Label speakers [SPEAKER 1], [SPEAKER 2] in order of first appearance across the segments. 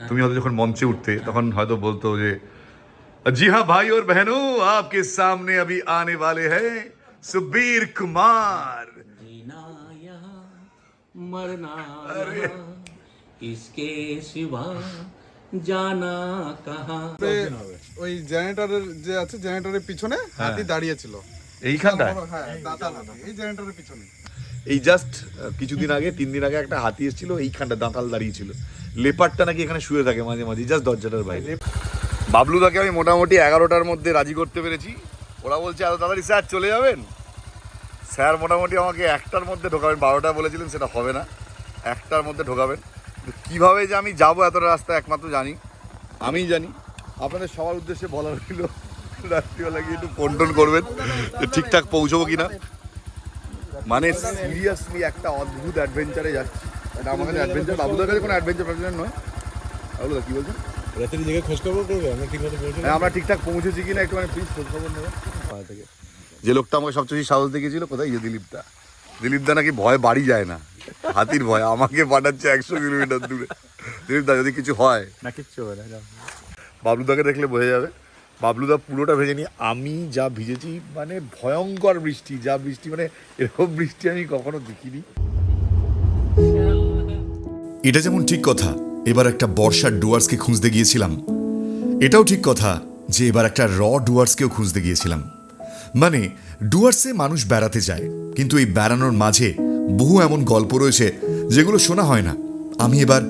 [SPEAKER 1] তুমি হয়তো যখন মঞ্চে উঠতে তখন হয়তো বলতো যে জি হ্যাঁ ভাই और बहनों आपके सामने अभी आने वाले हैं सुबीर कुमार
[SPEAKER 2] जीना यहाँ मरना यहाँ इसके सिवा जाना कहाँ
[SPEAKER 3] ওই জেনারেটরের যে আছে জেনারেটরের পিছনে হাতি দাঁড়িয়ে ছিল
[SPEAKER 1] এইখানটায়
[SPEAKER 3] হ্যাঁ দাঁতাল হাতি এই জেনারেটরের পিছনে
[SPEAKER 1] এই জাস্ট কিছুদিন আগে 3 দিন আগে একটা হাতি এসেছিল এইখানটা দাঁতাল দাঁড়িয়ে ছিল লেপারটা নাকি এখানে শুয়ে থাকে মাঝে মাঝে জাস্ট দরজাটার বাইরে বাবলুদাকে আমি মোটামুটি 11টার মধ্যে রাজি করতে পেরেছি ওরা বলছে এত তাড়াতাড়ি স্যার চলে যাবেন স্যার মোটামুটি আমাকে 1টার মধ্যে ঢোকাবেন 12টা বলেছিলেন সেটা হবে না 1টার মধ্যে ঢোকাবেন কীভাবে যে আমি যাবো এতটা রাস্তা একমাত্র জানি আমিই জানি আপনাদের সবার উদ্দেশ্যে বলা রইল রাত্রিবেলা গিয়ে একটু কন্ট্রোল করবেন যে ঠিকঠাক পৌঁছবো কিনা মানে সিরিয়াসলি একটা অদ্ভুত অ্যাডভেঞ্চারে যাচ্ছি এটা আমার কাছে অ্যাডভেঞ্চার বাবুদার কাছে কোনো অ্যাডভেঞ্চার নয় বাবুদা কী বলছেন
[SPEAKER 4] রাতের জায়গায় খোঁজ খবর করবে আমরা ঠিকমতো পৌঁছে
[SPEAKER 1] আমরা ঠিকঠাক পৌঁছেছি কিনা একটু মানে প্লিজ খোঁজ খবর নেবেন থেকে যে লোকটা আমাকে সবচেয়ে বেশি সাহস দেখিয়েছিল কোথায় ইয়ে দিলীপদা নাকি ভয় বাড়ি যায় না হাতির ভয় আমাকে পাঠাচ্ছে 100 কিলোমিটার দূরে দিলীপদা যদি কিছু হয়
[SPEAKER 4] না কিচ্ছু হবে না
[SPEAKER 1] বাবলুদাকে দেখলে বোঝা যাবে বাবলুদা পুরোটা ভেজে নি আমি যা ভিজেছি মানে ভয়ঙ্কর বৃষ্টি যা বৃষ্টি মানে এরকম বৃষ্টি আমি কখনো দেখিনি
[SPEAKER 5] এটা যেমন ঠিক কথা এবার একটা বর্ষার ডুয়ার্সকে খুঁজতে গিয়েছিলাম এটাও ঠিক কথা যে এবার একটা ডুয়ার্সকেও খুঁজতে গিয়েছিলাম মানে ডুয়ার্সে মানুষ বেড়াতে যায় কিন্তু এই বেড়ানোর মাঝে বহু এমন গল্প রয়েছে যেগুলো শোনা হয় না আমি এবার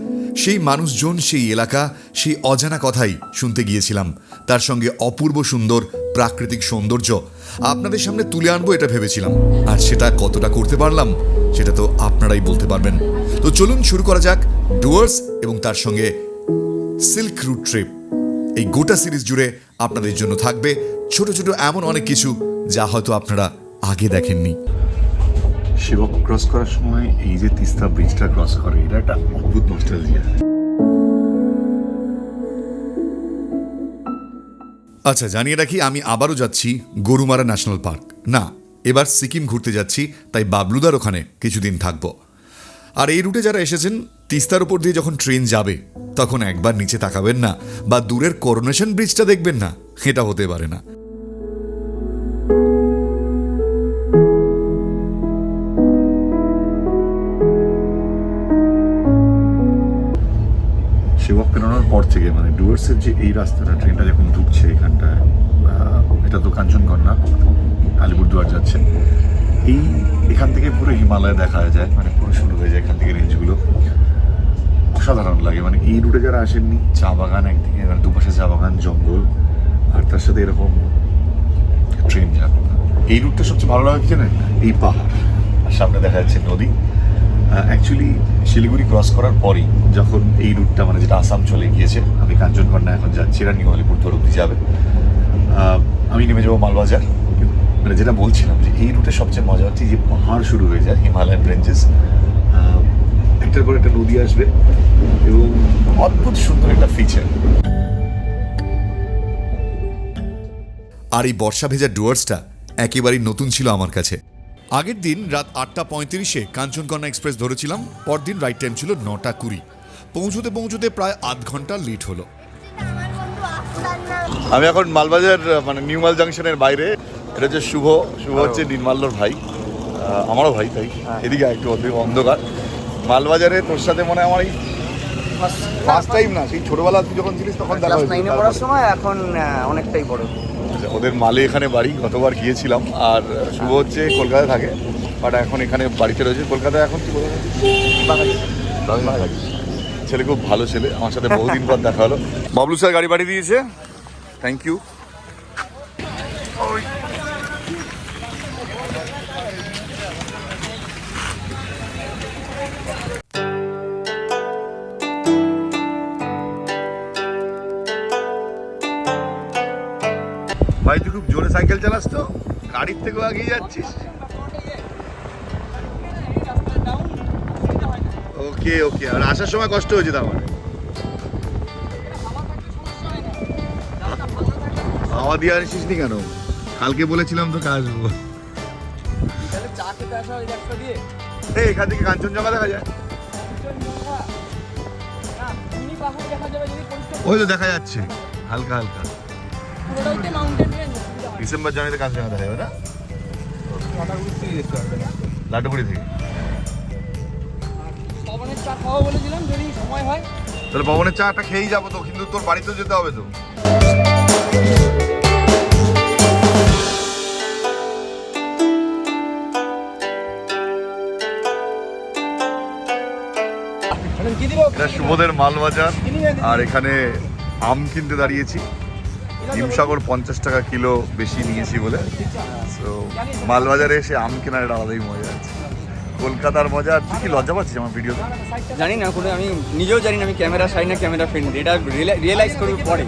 [SPEAKER 5] সেই মানুষজন সেই এলাকা সেই অজানা কথাই শুনতে গিয়েছিলাম তার সঙ্গে অপূর্ব সুন্দর প্রাকৃতিক সৌন্দর্য আপনাদের সামনে তুলে আনবো এটা ভেবেছিলাম আর সেটা কতটা করতে পারলাম সেটা তো আপনারাই বলতে পারবেন তো চলুন শুরু করা যাক ডুয়ার্স এবং তার সঙ্গে সিল্ক রুট ট্রিপ এই গোটা সিরিজ জুড়ে আপনাদের জন্য থাকবে ছোট ছোট এমন অনেক কিছু যা হয়তো আপনারা আগে দেখেননি
[SPEAKER 1] শিবক ক্রস করার সময় এই যে তিস্তা ব্রিজটা ক্রস করে এটা একটা অদ্ভুত নস্টালজিয়া
[SPEAKER 5] আচ্ছা জানিয়ে রাখি আমি আবারও যাচ্ছি গরুমারা ন্যাশনাল পার্ক না এবার সিকিম ঘুরতে যাচ্ছি তাই বাবলুদার ওখানে কিছুদিন থাকবো আর এই রুটে যারা এসেছেন তিস্তার উপর দিয়ে যখন ট্রেন যাবে তখন একবার নিচে তাকাবেন না বা দূরের করোনেশন ব্রিজটা দেখবেন না এটা হতে পারে না
[SPEAKER 1] শিবক পেরোনোর পর থেকে মানে ডুয়ার্সের যে এই রাস্তাটা ট্রেনটা যখন ঢুকছে এখানটায় এটা তো কাঞ্চনকন্যা আলিপুরদুয়ার যাচ্ছে এখান থেকে পুরো হিমালয় দেখা যায় মানে পুরো শুরু হয়ে যায় এখান থেকে রেঞ্জগুলো অসাধারণ লাগে মানে এই রুটে যারা আসেননি চা বাগান একদিকে মানে দুপাশে চা বাগান জঙ্গল আর তার সাথে এরকম ট্রেন যাবে এই রুটটা সবচেয়ে ভালো লাগে জানেন এই পাহাড় আর সামনে দেখা যাচ্ছে নদী অ্যাকচুয়ালি শিলিগুড়ি ক্রস করার পরেই যখন এই রুটটা মানে যেটা আসাম চলে গিয়েছে আমি কাঞ্চনকন্যা এখন যাচ্ছি এরা নিউ আলিপুরদুয়ার অব্দি যাবে আমি নেমে যাবো মালবাজার মানে যেটা বলছিলাম যে এই রুটে সবচেয়ে মজা হচ্ছে যে পাহাড় শুরু হয়ে যায় হিমালয়ান রেঞ্জেস একটার পর একটা নদী আসবে এবং অদ্ভুত সুন্দর একটা ফিচার
[SPEAKER 5] আর এই বর্ষা ভেজা ডুয়ার্সটা একেবারেই নতুন ছিল আমার কাছে আগের দিন রাত 8:35 কাঞ্চনকন্যা এক্সপ্রেস ধরেছিলাম পরদিন রাইট টাইম ছিল 9:20 পৌঁছতে প্রায় আধ ঘন্টা লেট হলো
[SPEAKER 1] আমি এখন মালবাজার মানে নিউ মাল জাংশনের বাইরে এটা হচ্ছে শুভ হচ্ছে নির্মাল্যর ভাই আমারও ভাই তাই এদিকে একটু অন্ধকার মালবাজারে তোর সাথে মনে হয় আমার এই ফার্স্ট টাইম না সেই ছোটবেলা তুই যখন ছিলিস তখন দেখা হয়েছিল
[SPEAKER 6] ক্লাস 9 পড়ার সময় এখন অনেকটাই বড়
[SPEAKER 1] ওদের মালে এখানে বাড়ি গতবার গিয়েছিলাম আর শুভ হচ্ছে কলকাতায় থাকে বাট এখন এখানে বাড়িতে রয়েছে কলকাতায় এখন কি বলবো ছেলে খুব ভালো ছেলে আমার সাথে বহুদিন পর দেখা হলো বাবলু স্যার গাড়ি পাঠিয়ে দিয়েছে থ্যাংক ইউ ভাই তুই খুব জোরে সাইকেল চালাস তো গাড়ির থেকেও আগিয়ে যাচ্ছিস ওকে ওকে আর আসার সময় কষ্ট হয়েছে তো আমার হাওয়া দিয়ে আসিস নি কেন কালকে বলেছিলাম তোকে আসবো এখান থেকে কাঞ্চনজঙ্ঘা দেখা যায়
[SPEAKER 7] পাহাড় দেখা যাবে যদি পরিষ্কার
[SPEAKER 1] ওই তো দেখা যাচ্ছে হালকা হালকা।
[SPEAKER 7] পুরোটাই মাউন্টেন রেঞ্জ।
[SPEAKER 1] ডিসেম্বর জানুয়ারিতে কাঞ্চনজঙ্ঘা দেখা যাবে না? লাটুগুড়ি থেকে।
[SPEAKER 7] পবনের চা খাওয়া বলেছিলাম যদি সময় হয়।
[SPEAKER 1] তাহলে ভবনের চাটা খেয়েই যাবো তো, কিন্তু তোর বাড়িতেও যেতে হবে তো। এটা সুবোধের মালবাজার, আর এখানে আম কিনতে দাঁড়িয়েছি। হিমসাগর 50 টাকা কিলো বেশি নিয়েছি বলে। তো মালবাজারে এসে আম কেনার একটা আলাদাই মজা আছে। কলকাতার মজা। তুই কি লজ্জা পাচ্ছিস আমার ভিডিওতে?
[SPEAKER 6] জানি না কোনো, আমি নিজেও জানি না আমি ক্যামেরা সাই না ক্যামেরা ফ্রেন্ড, এটা রিয়েলাইজ করব পরে।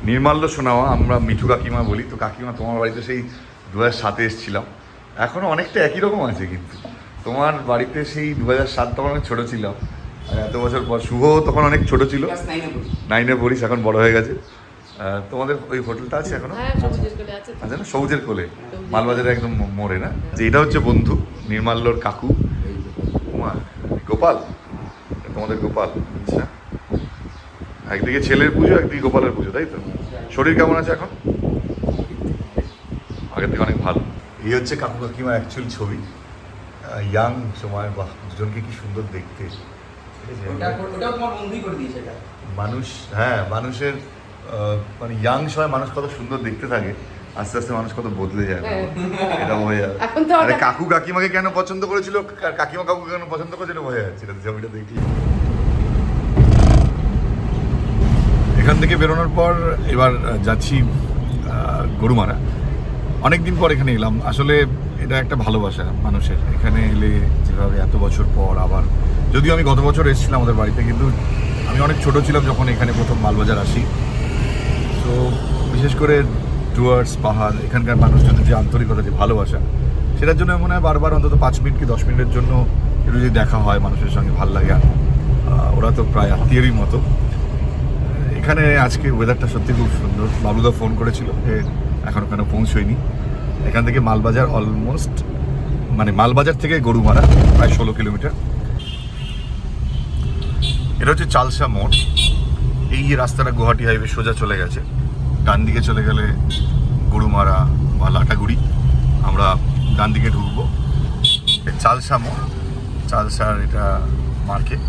[SPEAKER 1] নির্মাল্য শোনাওয়া আমরা মিঠু কাকিমা বলি। তো কাকিমা, তোমার বাড়িতে সেই 2007-এ এসেছিলাম, এখনও অনেকটা একই রকম আছে, কিন্তু তোমার বাড়িতে সেই 2007 তখন অনেক ছোটো ছিলাম, আর এত বছর পর শুভ তখন অনেক ছোট ছিল, 9-এ পড়িস, এখন বড় হয়ে গেছে। তোমাদের ওই হোটেলটা আছে এখনো? আচ্ছা, না সবুজের কোলে, মালবাজারে একদম মোড়ে না? যে এটা হচ্ছে বন্ধু নির্মাল্যর কাকু কুমার গোপাল, তোমাদের গোপাল। আচ্ছা, একদিকে ছেলের পুজো, একদিকে গোপালের পুজো, তাই তো? শরীর কেমন আছে এখন? আগের থেকে অনেক ভালো। এই হচ্ছে কাকু কাকিমার অ্যাকচুয়াল ছবি, ইয়াং সময়। বাহ, দুজনকে কি সুন্দর দেখতে। মানুষ, হ্যাঁ, মানুষের মানে ইয়াং সময় মানুষ কত সুন্দর দেখতে থাকে, আস্তে আস্তে মানুষ কত বদলে যায়, এটা বোঝা যাবে। আরে কাকু কাকিমাকে কেন পছন্দ করেছিল, কাকিমা কাকুকে কেন পছন্দ করেছিল বোঝা যাচ্ছে এটা ছবিটা দেখি। এখান থেকে বেরোনোর পর এবার যাচ্ছি গরুমারা। অনেকদিন পর এখানে এলাম, আসলে এটা একটা ভালোবাসা মানুষের। এখানে এলে যেভাবে এত বছর পর আবার, যদিও আমি গত বছর এসেছিলাম আমাদের বাড়িতে, কিন্তু আমি অনেক ছোট ছিলাম যখন এখানে প্রথম মালবাজার আসি। তো বিশেষ করে ডুয়ার্স, পাহাড়, এখানকার মানুষজনের যে আন্তরিকতা, যে ভালোবাসা, সেটার জন্য মনে হয় বারবার অন্তত 5 মিনিট কি 10 মিনিটের জন্য একটু যদি দেখা হয় মানুষের সঙ্গে, ভালো লাগে। আর ওরা তো প্রায় আত্মীয়েরই মতো। এখানে আজকে ওয়েদারটা সত্যি খুব সুন্দর। বাবলুদা ফোন করেছিল যে এখনও কেন পৌঁছয়নি। এখান থেকে মালবাজার অলমোস্ট, মানে মালবাজার থেকে গরুমারা প্রায় 16 কিলোমিটার। এটা হচ্ছে চালসা মোড়। এই যে রাস্তাটা গুয়াহাটি হাইওয়ে সোজা চলে গেছে, ডান দিকে চলে গেলে গরুমারা বা লাটাগুড়ি, আমরা ডান দিকে ঢুকবো। চালসা মোড়, চালসার এটা মার্কেট।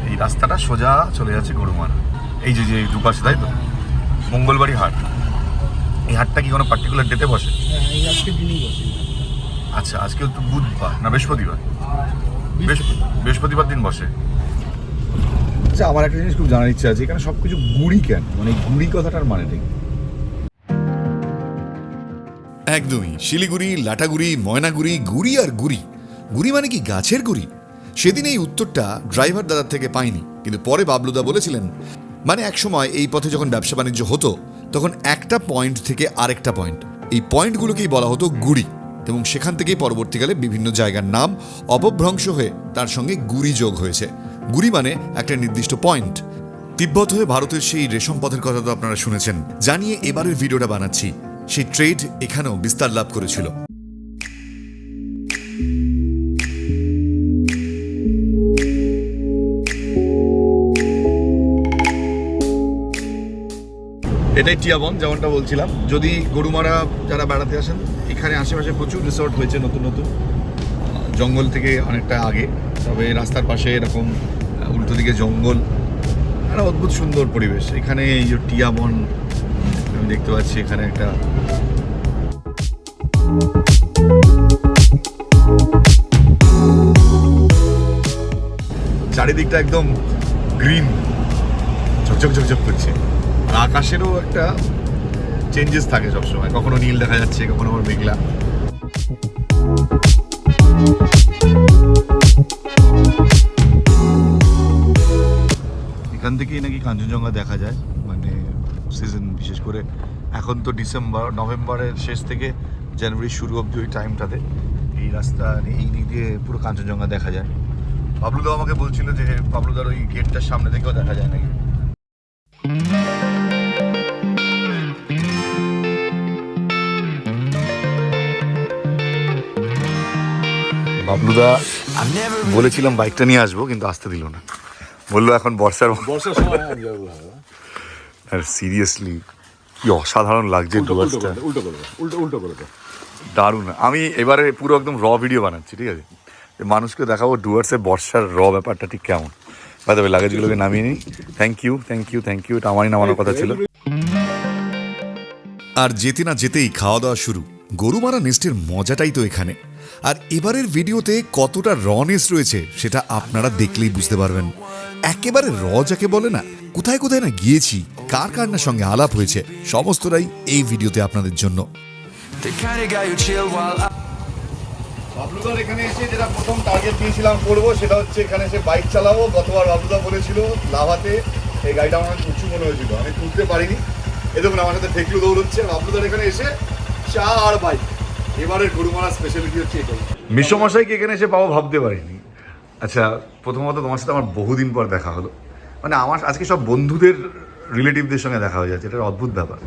[SPEAKER 1] এই রাস্তাটা সোজা চলে যাচ্ছে গরুমারা। এই যে দুপাশে, তাই তো? মঙ্গলবারই হাট। এই হাটটা কি কোনো পার্টিকুলার ডেটে বসে? আচ্ছা, আজকে তো বুধবার না বৃহস্পতিবার? বৃহস্পতিবার দিন বসে। আচ্ছা, আমার একটা জিনিস খুব জানার ইচ্ছা আছে, এখানে সব কিছু গুড়ি কেন, মানে গুড়ি কথাটার মানে নেই।
[SPEAKER 5] একদমই, শিলিগুড়ি, লাটাগুড়ি, ময়নাগুড়ি, গুড়ি আর গুড়ি। গুড়ি মানে কি গাছের গুড়ি? সেদিন এই উত্তরটা ড্রাইভার দাদার থেকে পাইনি, কিন্তু পরে বাবলুদা বলেছিলেন, মানে একসময় এই পথে যখন ব্যবসা বাণিজ্য হতো তখন একটা পয়েন্ট থেকে আরেকটা পয়েন্ট, এই পয়েন্টগুলোকেই বলা হতো গুড়ি, এবং সেখান থেকেই পরবর্তীকালে বিভিন্ন জায়গার নাম অপভ্রংশ হয়ে তার সঙ্গে গুড়ি যোগ হয়েছে। গুড়ি মানে একটা নির্দিষ্ট পয়েন্ট। তিব্বত হয়ে ভারতের সেই রেশম পথের কথা তো আপনারা শুনেছেন, জানিয়ে এবারের ভিডিওটা বানাচ্ছি। সেই ট্রেড এখানেও বিস্তার লাভ করেছিল।
[SPEAKER 1] এটাই টিয়াবন, যেমনটা বলছিলাম। যদি গরুমারা যারা বেড়াতে আসেন, এখানে আশেপাশে প্রচুর রিসর্ট হয়েছে নতুন নতুন, জঙ্গল থেকে অনেকটা আগে। তবে রাস্তার পাশে এরকম উল্টো দিকে জঙ্গল, একটা অদ্ভুত সুন্দর পরিবেশ। এখানে এই যে টিয়াবন আমি দেখতে পাচ্ছি, এখানে একটা চারিদিকটা একদম গ্রিন, ঝকঝক ঝকঝক করছে। আর আকাশেরও একটা চেঞ্জেস থাকে সবসময়, কখনো নীল দেখা যাচ্ছে, কখনো আবার মেঘলা। এখান থেকেই নাকি কাঞ্চনজঙ্ঘা দেখা যায়, মানে সিজন, বিশেষ করে এখন তো ডিসেম্বর, নভেম্বরের শেষ থেকে জানুয়ারির শুরু অবধি ওই টাইমটাতে এই রাস্তা, এই দিক দিয়ে পুরো কাঞ্চনজঙ্ঘা দেখা যায়। বাবলুদা আমাকে বলছিল যে বাবলুদার ওই গেটটার সামনে থেকেও দেখা যায় নাকি। বাবলুদা বলেছিলাম বাইকটা নিয়ে আসবো, কিন্তু আসতে দিল না, বললো এখন বর্ষার
[SPEAKER 4] বর্ষার সময় আমি যাবো ভালো।
[SPEAKER 1] আর সিরিয়াসলি কি অসাধারণ লাগছে ডুয়ার্সটা,
[SPEAKER 4] উল্টো করে দে।
[SPEAKER 1] দারুণ। আমি এবারে পুরো একদম র ভিডিও বানাচ্ছি, ঠিক আছে, যে মানুষকে দেখাবো ডুয়ার্সের বর্ষার র ব্যাপারটা ঠিক কেমন। বাই দ্য ওয়ে, লাগেজগুলোকে নামিয়ে নিই। থ্যাংক ইউ, এটা আমারই নামানোর কথা ছিল।
[SPEAKER 5] আর যেতে না যেতেই খাওয়া দাওয়া শুরু। গরু মারা নেস্টের মজাটাই তো এখানে। আর এবারের ভিডিওতে কতটা রনেস রয়েছে সেটা আপনারা দেখলেই বুঝতে পারবেন। একেবারে র যাকে বলে না, কোথায় কোথায় না গিয়েছি, কার কার না সঙ্গে আলাপ হয়েছে, সমস্তটাই এই ভিডিওতে আপনাদের জন্য।
[SPEAKER 1] বাবলুদার এখানে এসে যেটা প্রথম টার্গেট দিয়েছিলাম করবো, সেটা হচ্ছে এখানে এসে বাইক চালাবো। গতবার বাবলুদা বলেছিল লাভাতে এই গাড়িটা আমার উঁচু মনে হয়েছিল, আমি তুলতে পারিনি। এ দেখুন আমার সাথে ঠেকলু দৌড়চ্ছে। বাবলুদার এখানে এসে চা আর বাইক, এবারের গরুমারা স্পেশালিটি হচ্ছে এটাই। মিশমশাইকে এখানে এসে পাবো ভাবতে পারিনি। আচ্ছা, প্রথমত তোমার সাথে আমার বহুদিন পর দেখা হলো, মানে আমার আজকে সব বন্ধুদের রিলেটিভদের সঙ্গে দেখা হয়ে যাচ্ছে, এটা অদ্ভুত ব্যাপার।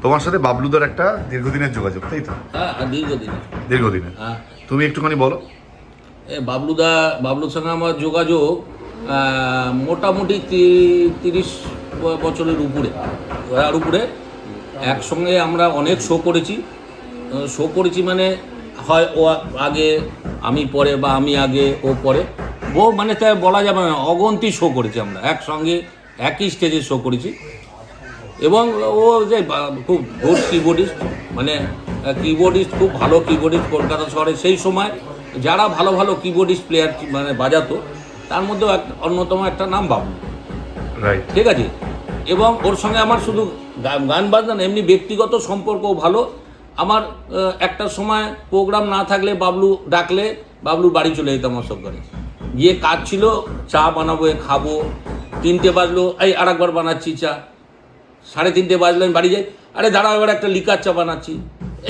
[SPEAKER 1] তোমার সাথে বাবলুদার একটা দীর্ঘদিনের যোগাযোগ, তাই তো?
[SPEAKER 2] হ্যাঁ, দীর্ঘদিন।
[SPEAKER 1] দীর্ঘদিনের।
[SPEAKER 2] হ্যাঁ।
[SPEAKER 1] তুমি একটুখানি বলো।
[SPEAKER 2] বাবলুর সঙ্গে আমার যোগাযোগ মোটামুটি 30 বছরের উপরে, আর উপরে। একসঙ্গে আমরা অনেক শো করেছি মানে হয় ও আগে আমি পরে, বা আমি আগে ও পরে, ও মানে তাই বলা যাবে না, অগন্তি শো করেছি আমরা একসঙ্গে, একই স্টেজে শো করেছি। এবং ও যে খুব গুড কিবোর্ডিস্ট, মানে কিবোর্ডিস্ট, খুব ভালো কিবোর্ডিস্ট কলকাতা শহরে সেই সময় যারা ভালো ভালো কিবোর্ডিস্ট প্লেয়ার মানে বাজাতো, তার মধ্যেও অন্যতম একটা নাম বাবলু,
[SPEAKER 1] রাইট,
[SPEAKER 2] ঠিক আছে। এবং ওর সঙ্গে আমার শুধু গান বাজনা না, এমনি ব্যক্তিগত সম্পর্কও ভালো। আমার একটা সময় প্রোগ্রাম না থাকলে বাবলু ডাকলে বাবলুর বাড়ি চলে যেতাম ওসব করে, গিয়ে কাজ ছিল, চা বানাবো, খাবো, 3টে বাজলো, এই আর একবার বানাচ্ছি চা, 3:30 বাজলো, আমি বাড়ি যাই, আরে দাঁড়াও এবার একটা লিকার চা বানাচ্ছি,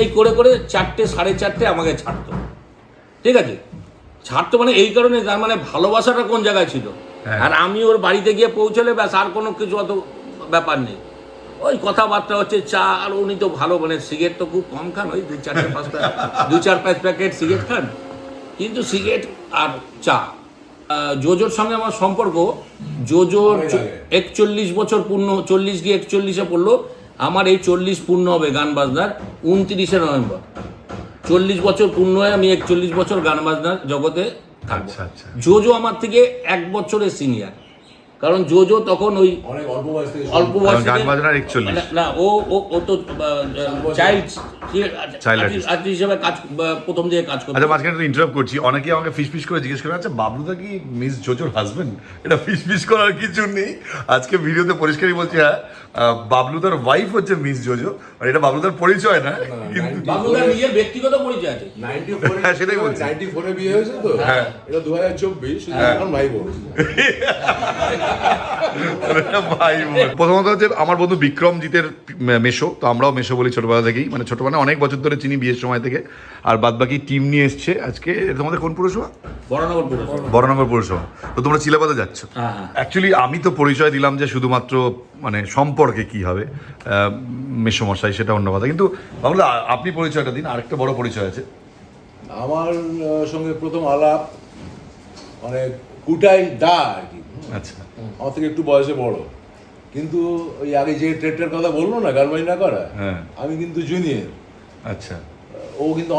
[SPEAKER 2] এই করে করে 4টে 4:30 আমাকে ছাড়তো, ঠিক আছে। ছাড়তো মানে এই কারণে, তার মানে ভালোবাসাটা কোন জায়গায় ছিল। আর আমি ওর বাড়িতে গিয়ে পৌঁছলে ব্যাস, আর কোনো কিছু অত ব্যাপার নেই, ওই কথাবার্তা হচ্ছে, চা। আর উনি তো ভালো, মানে সিগারেট তো খুব কম খান, ওই 2-4-5 প্যাকেট সিগারেট খান, কিন্তু সিগারেট আর চা। জোজোর সঙ্গে আমার সম্পর্ক, জোজোর 41 বছর পূর্ণ, 40 গিয়ে 41-এ পড়লো, আমার এই 40 পূর্ণ হবে গান বাজনার 29শে নভেম্বর। 40 বছর পূর্ণ হয়ে আমি 41 বছর গান বাজনার জগতে থাকবো।
[SPEAKER 1] আচ্ছা।
[SPEAKER 2] জোজো আমার থেকে 1 বছরের সিনিয়র, কারণ জোজো তখন ওই
[SPEAKER 4] অনেক অল্প বয়স থেকে
[SPEAKER 2] অল্প বয়সে,
[SPEAKER 1] গান বাজনার 41
[SPEAKER 2] না, ও তো চাইল্ড আর্টিস্ট হিসেবে কাজ, প্রথম দিকে কাজ করতো।
[SPEAKER 1] আচ্ছা, মাঝখানে তো ইন্টারাপ্ট করছি, অনেকেই আমাকে ফিস করে জিজ্ঞেস করে, আচ্ছা বাবলুদা কি মিস জোজোর হাজবেন্ড? এটা ফিস করার কিছু নেই, আজকে ভিডিওতে পরিষ্কারই বলছি। হ্যাঁ, বাবলুদার ওয়াইফ হচ্ছে মিস জোজো, আর এটা বাবলুদার পরিচয় না, কিন্তু
[SPEAKER 2] বাবলুদার নিজের ব্যক্তিগত পরিচয় আছে।
[SPEAKER 4] 94
[SPEAKER 1] হ্যাঁ, সেটাই বলছি।
[SPEAKER 4] 94 বিয়ে হয়েছে তো,
[SPEAKER 1] হ্যাঁ।
[SPEAKER 4] এটা 2024, এখন ভাই বোন।
[SPEAKER 1] ভাই বোন। প্রথমত হচ্ছে আমার বন্ধু বিক্রমজিতের মেশো, তো আমরাও মেশো বলি ছোটবেলা থেকেই, মানে ছোটবেলা অনেক বছর ধরে চিনি, বিয়ের সময় থেকে। আর বাদ বাকি টিম নিয়ে এসছে আজকে। তোমাদের কোন পুরসভা? বড়নগর পুরসভা। তো তোমরা চিলাপাতা যাচ্ছ। অ্যাকচুয়ালি আমি তো পরিচয় দিলাম যে শুধুমাত্র মানে সম্পর্কে কি হবে মেশোমশাই, সেটা অন্য কথা, কিন্তু বাবলু আপনি পরিচয়টা দিন, আরেকটা বড় পরিচয় আছে।
[SPEAKER 4] আমার সঙ্গে প্রথম আলাপ মানে কুটাই দা আর কি।
[SPEAKER 1] আচ্ছা,
[SPEAKER 4] আমার থেকে একটু বয়সে বড়, কিন্তু ওই আগে যে ট্রেডটার কথা বললো না, গান বাজনা করা,
[SPEAKER 1] হ্যাঁ,
[SPEAKER 4] আমি কিন্তু জুনিয়র,
[SPEAKER 1] আচ্ছা।
[SPEAKER 4] ও কিন্তু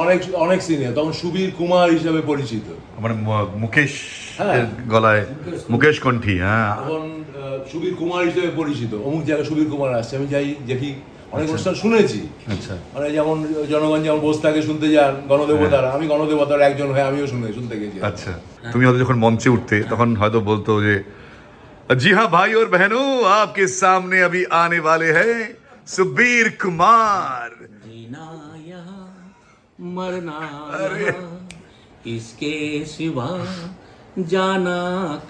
[SPEAKER 4] অনেক সিনিয়র, তখন সুবীর কুমার হিসাবে পরিচিত,
[SPEAKER 1] মানে মুকেশ
[SPEAKER 4] হ্যাঁ।
[SPEAKER 1] গলায় মুকেশ কণ্ঠী, হ্যাঁ,
[SPEAKER 4] তখন সুবীর কুমার হিসেবে পরিচিত। অমুক জায়গায় সুবীর কুমার আসছে, আমি যাই দেখি, অনেক অনুষ্ঠান শুনেছি,
[SPEAKER 1] আচ্ছা,
[SPEAKER 4] মানে যেমন জনগণ যেমন বসে থাকে শুনতে যান গণদেবতারা, আমি গণদেবতার একজন হয়ে আমিও শুনতে গেছি।
[SPEAKER 1] আচ্ছা। তুমি হয়তো যখন মঞ্চে উঠতে তখন হয়তো বলতো যে জি হ্যাঁ ভাই और बहनों आपके सामने अभी आने वाले हैं सुबीर कुमार।
[SPEAKER 2] जीना यहाँ मरना यहाँ, इसके सिवा जाना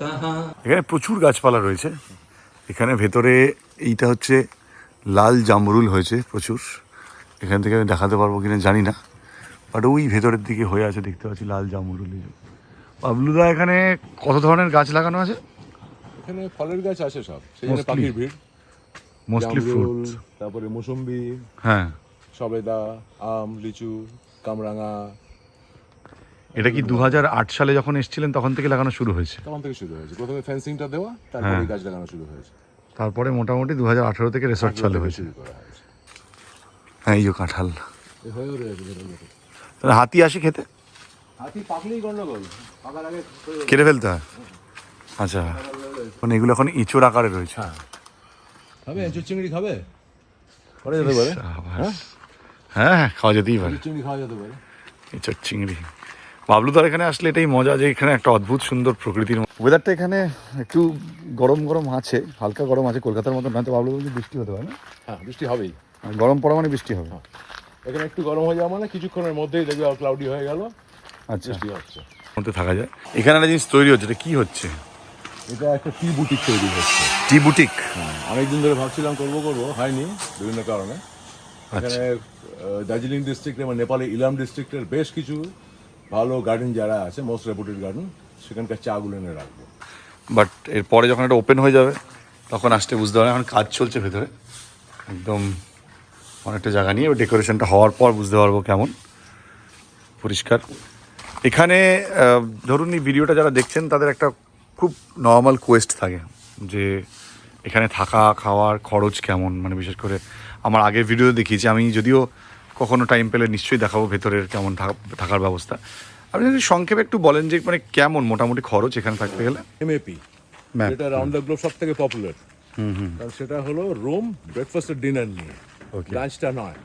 [SPEAKER 2] कहाँ।
[SPEAKER 1] এখানে প্রচুর গাছপালা রয়েছে। এখানে ভেতরে এইটা হচ্ছে লাল জামরুল হয়েছে প্রচুর, এখান থেকে আমি দেখাতে পারবো কিনা জানি না, বাট ওই ভেতরের দিকে হয়ে আছে, দেখতে পাচ্ছি লাল জামরুল। বাবলুদা এখানে কত ধরনের গাছ লাগানো আছে?
[SPEAKER 4] এখানে ফলের গাছ আছে সব, সেই জন্য
[SPEAKER 1] Mostly?
[SPEAKER 4] পাখির ভিড়।
[SPEAKER 1] মোস্টলি ফ্রুট,
[SPEAKER 4] জামরুল, তারপরে মৌসুম্বি,
[SPEAKER 1] হ্যাঁ।
[SPEAKER 4] সবেদা, আম, লিচু, কামরাঙা,
[SPEAKER 1] এটা কি 2008 সালে যখন এসেছিলেন তখন থেকে লাগানো শুরু হয়েছে?
[SPEAKER 4] তখন থেকে শুরু হয়েছে, প্রথমে ফেন্সিংটা দেওয়া, তারপরে গাছ লাগানো শুরু হয়েছে।
[SPEAKER 1] তারপরে মোটামুটি 2018 থেকে রিসর্ট চালু হয়েছে।
[SPEAKER 4] শুরু করা হয়েছে।
[SPEAKER 1] হ্যাঁ, এই যে কাঁঠাল।
[SPEAKER 4] এ হয়েও রয়েছে যেটা।
[SPEAKER 1] তাহলে হাতি আসে খেতে?
[SPEAKER 4] হাতি পাকলেই গন্ডগোল, পাকার আগে
[SPEAKER 1] কেটে ফেলতে হয়? আচ্ছা, মানে এগুলো এখন ইঁচড় আকারে রয়েছে।
[SPEAKER 4] খাবে এঁচোর চিংড়ি খাবে? করা যেতে পারে।
[SPEAKER 1] হ্যাঁ হ্যাঁ, খাওয়া যেতেই পারে
[SPEAKER 4] এঁচোর চিংড়ি খাওয়া যেতে পারে।
[SPEAKER 1] ইঁচড় চিংড়ি। বাবলুদার এখানে আসলে এটাই মজা যে এখানে একটা অদ্ভুত সুন্দর প্রকৃতির ওয়েদারটা এখানে একটু গরম গরম আছে, হালকা গরম আছে, কলকাতার মতো না। তো বাবলু বলছে বৃষ্টি হতে পারে না?
[SPEAKER 4] হ্যাঁ, বৃষ্টি হবেই।
[SPEAKER 1] আর গরম পড়া মানে বৃষ্টি হবে।
[SPEAKER 4] এখানে একটু গরম হয়ে যাওয়া মানে কিছুক্ষণের মধ্যেই দেখবে ক্লাউডি হয়ে গেল,
[SPEAKER 1] আচ্ছা,
[SPEAKER 4] বৃষ্টি হচ্ছে।
[SPEAKER 1] মধ্যে থাকা যায়। এখানে একটা জিনিস তৈরি হচ্ছে, এটা কি হচ্ছে?
[SPEAKER 4] এটা একটা টি বুটিক তৈরি হচ্ছে।
[SPEAKER 1] টি বুটিক?
[SPEAKER 4] অনেকদিন ধরে ভাবছিলাম করবো হয়নি বিভিন্ন কারণে। এখানে দার্জিলিং ডিস্ট্রিক্টে মানে নেপালে ইলাম ডিস্ট্রিক্টের বেশ কিছু ভালো গার্ডেন যারা আছে, মোস্ট রেপুটেড গার্ডেন, সেখানকার চাগুলো এনে রাখবো।
[SPEAKER 1] বাট এরপরে যখন এটা ওপেন হয়ে যাবে তখন আসতে বুঝতে পারবে। এখন কাজ চলছে ভেতরে, একদম অনেকটা জায়গা নিয়ে ডেকোরেশনটা হওয়ার পর বুঝতে পারবো কেমন পরিষ্কার। এখানে ধরুন এই ভিডিওটা যারা দেখছেন তাদের একটা খুব নর্মাল কোয়েস্ট থাকে যে এখানে থাকা খাওয়ার খরচ কেমন, মানে বিশেষ করে আমার আগের ভিডিও দেখিয়েছি আমি, যদিও কখনো টাইম পেলে নিশ্চয়ই দেখাবো ভেতরের কেমন থাকার ব্যবস্থা। আপনি যদি সংক্ষেপে একটু বলেন যে মানে কেমন মোটামুটি খরচ এখানে থাকতে গেলে?
[SPEAKER 4] এমএপি,
[SPEAKER 1] Map,
[SPEAKER 4] যেটা রাউন্ড দ্য গ্লোব সব থেকে পপুলার, কারণ সেটা হলো রুম, ব্রেকফাস্ট আর ডিনার নিয়ে, লাঞ্চটা নয়।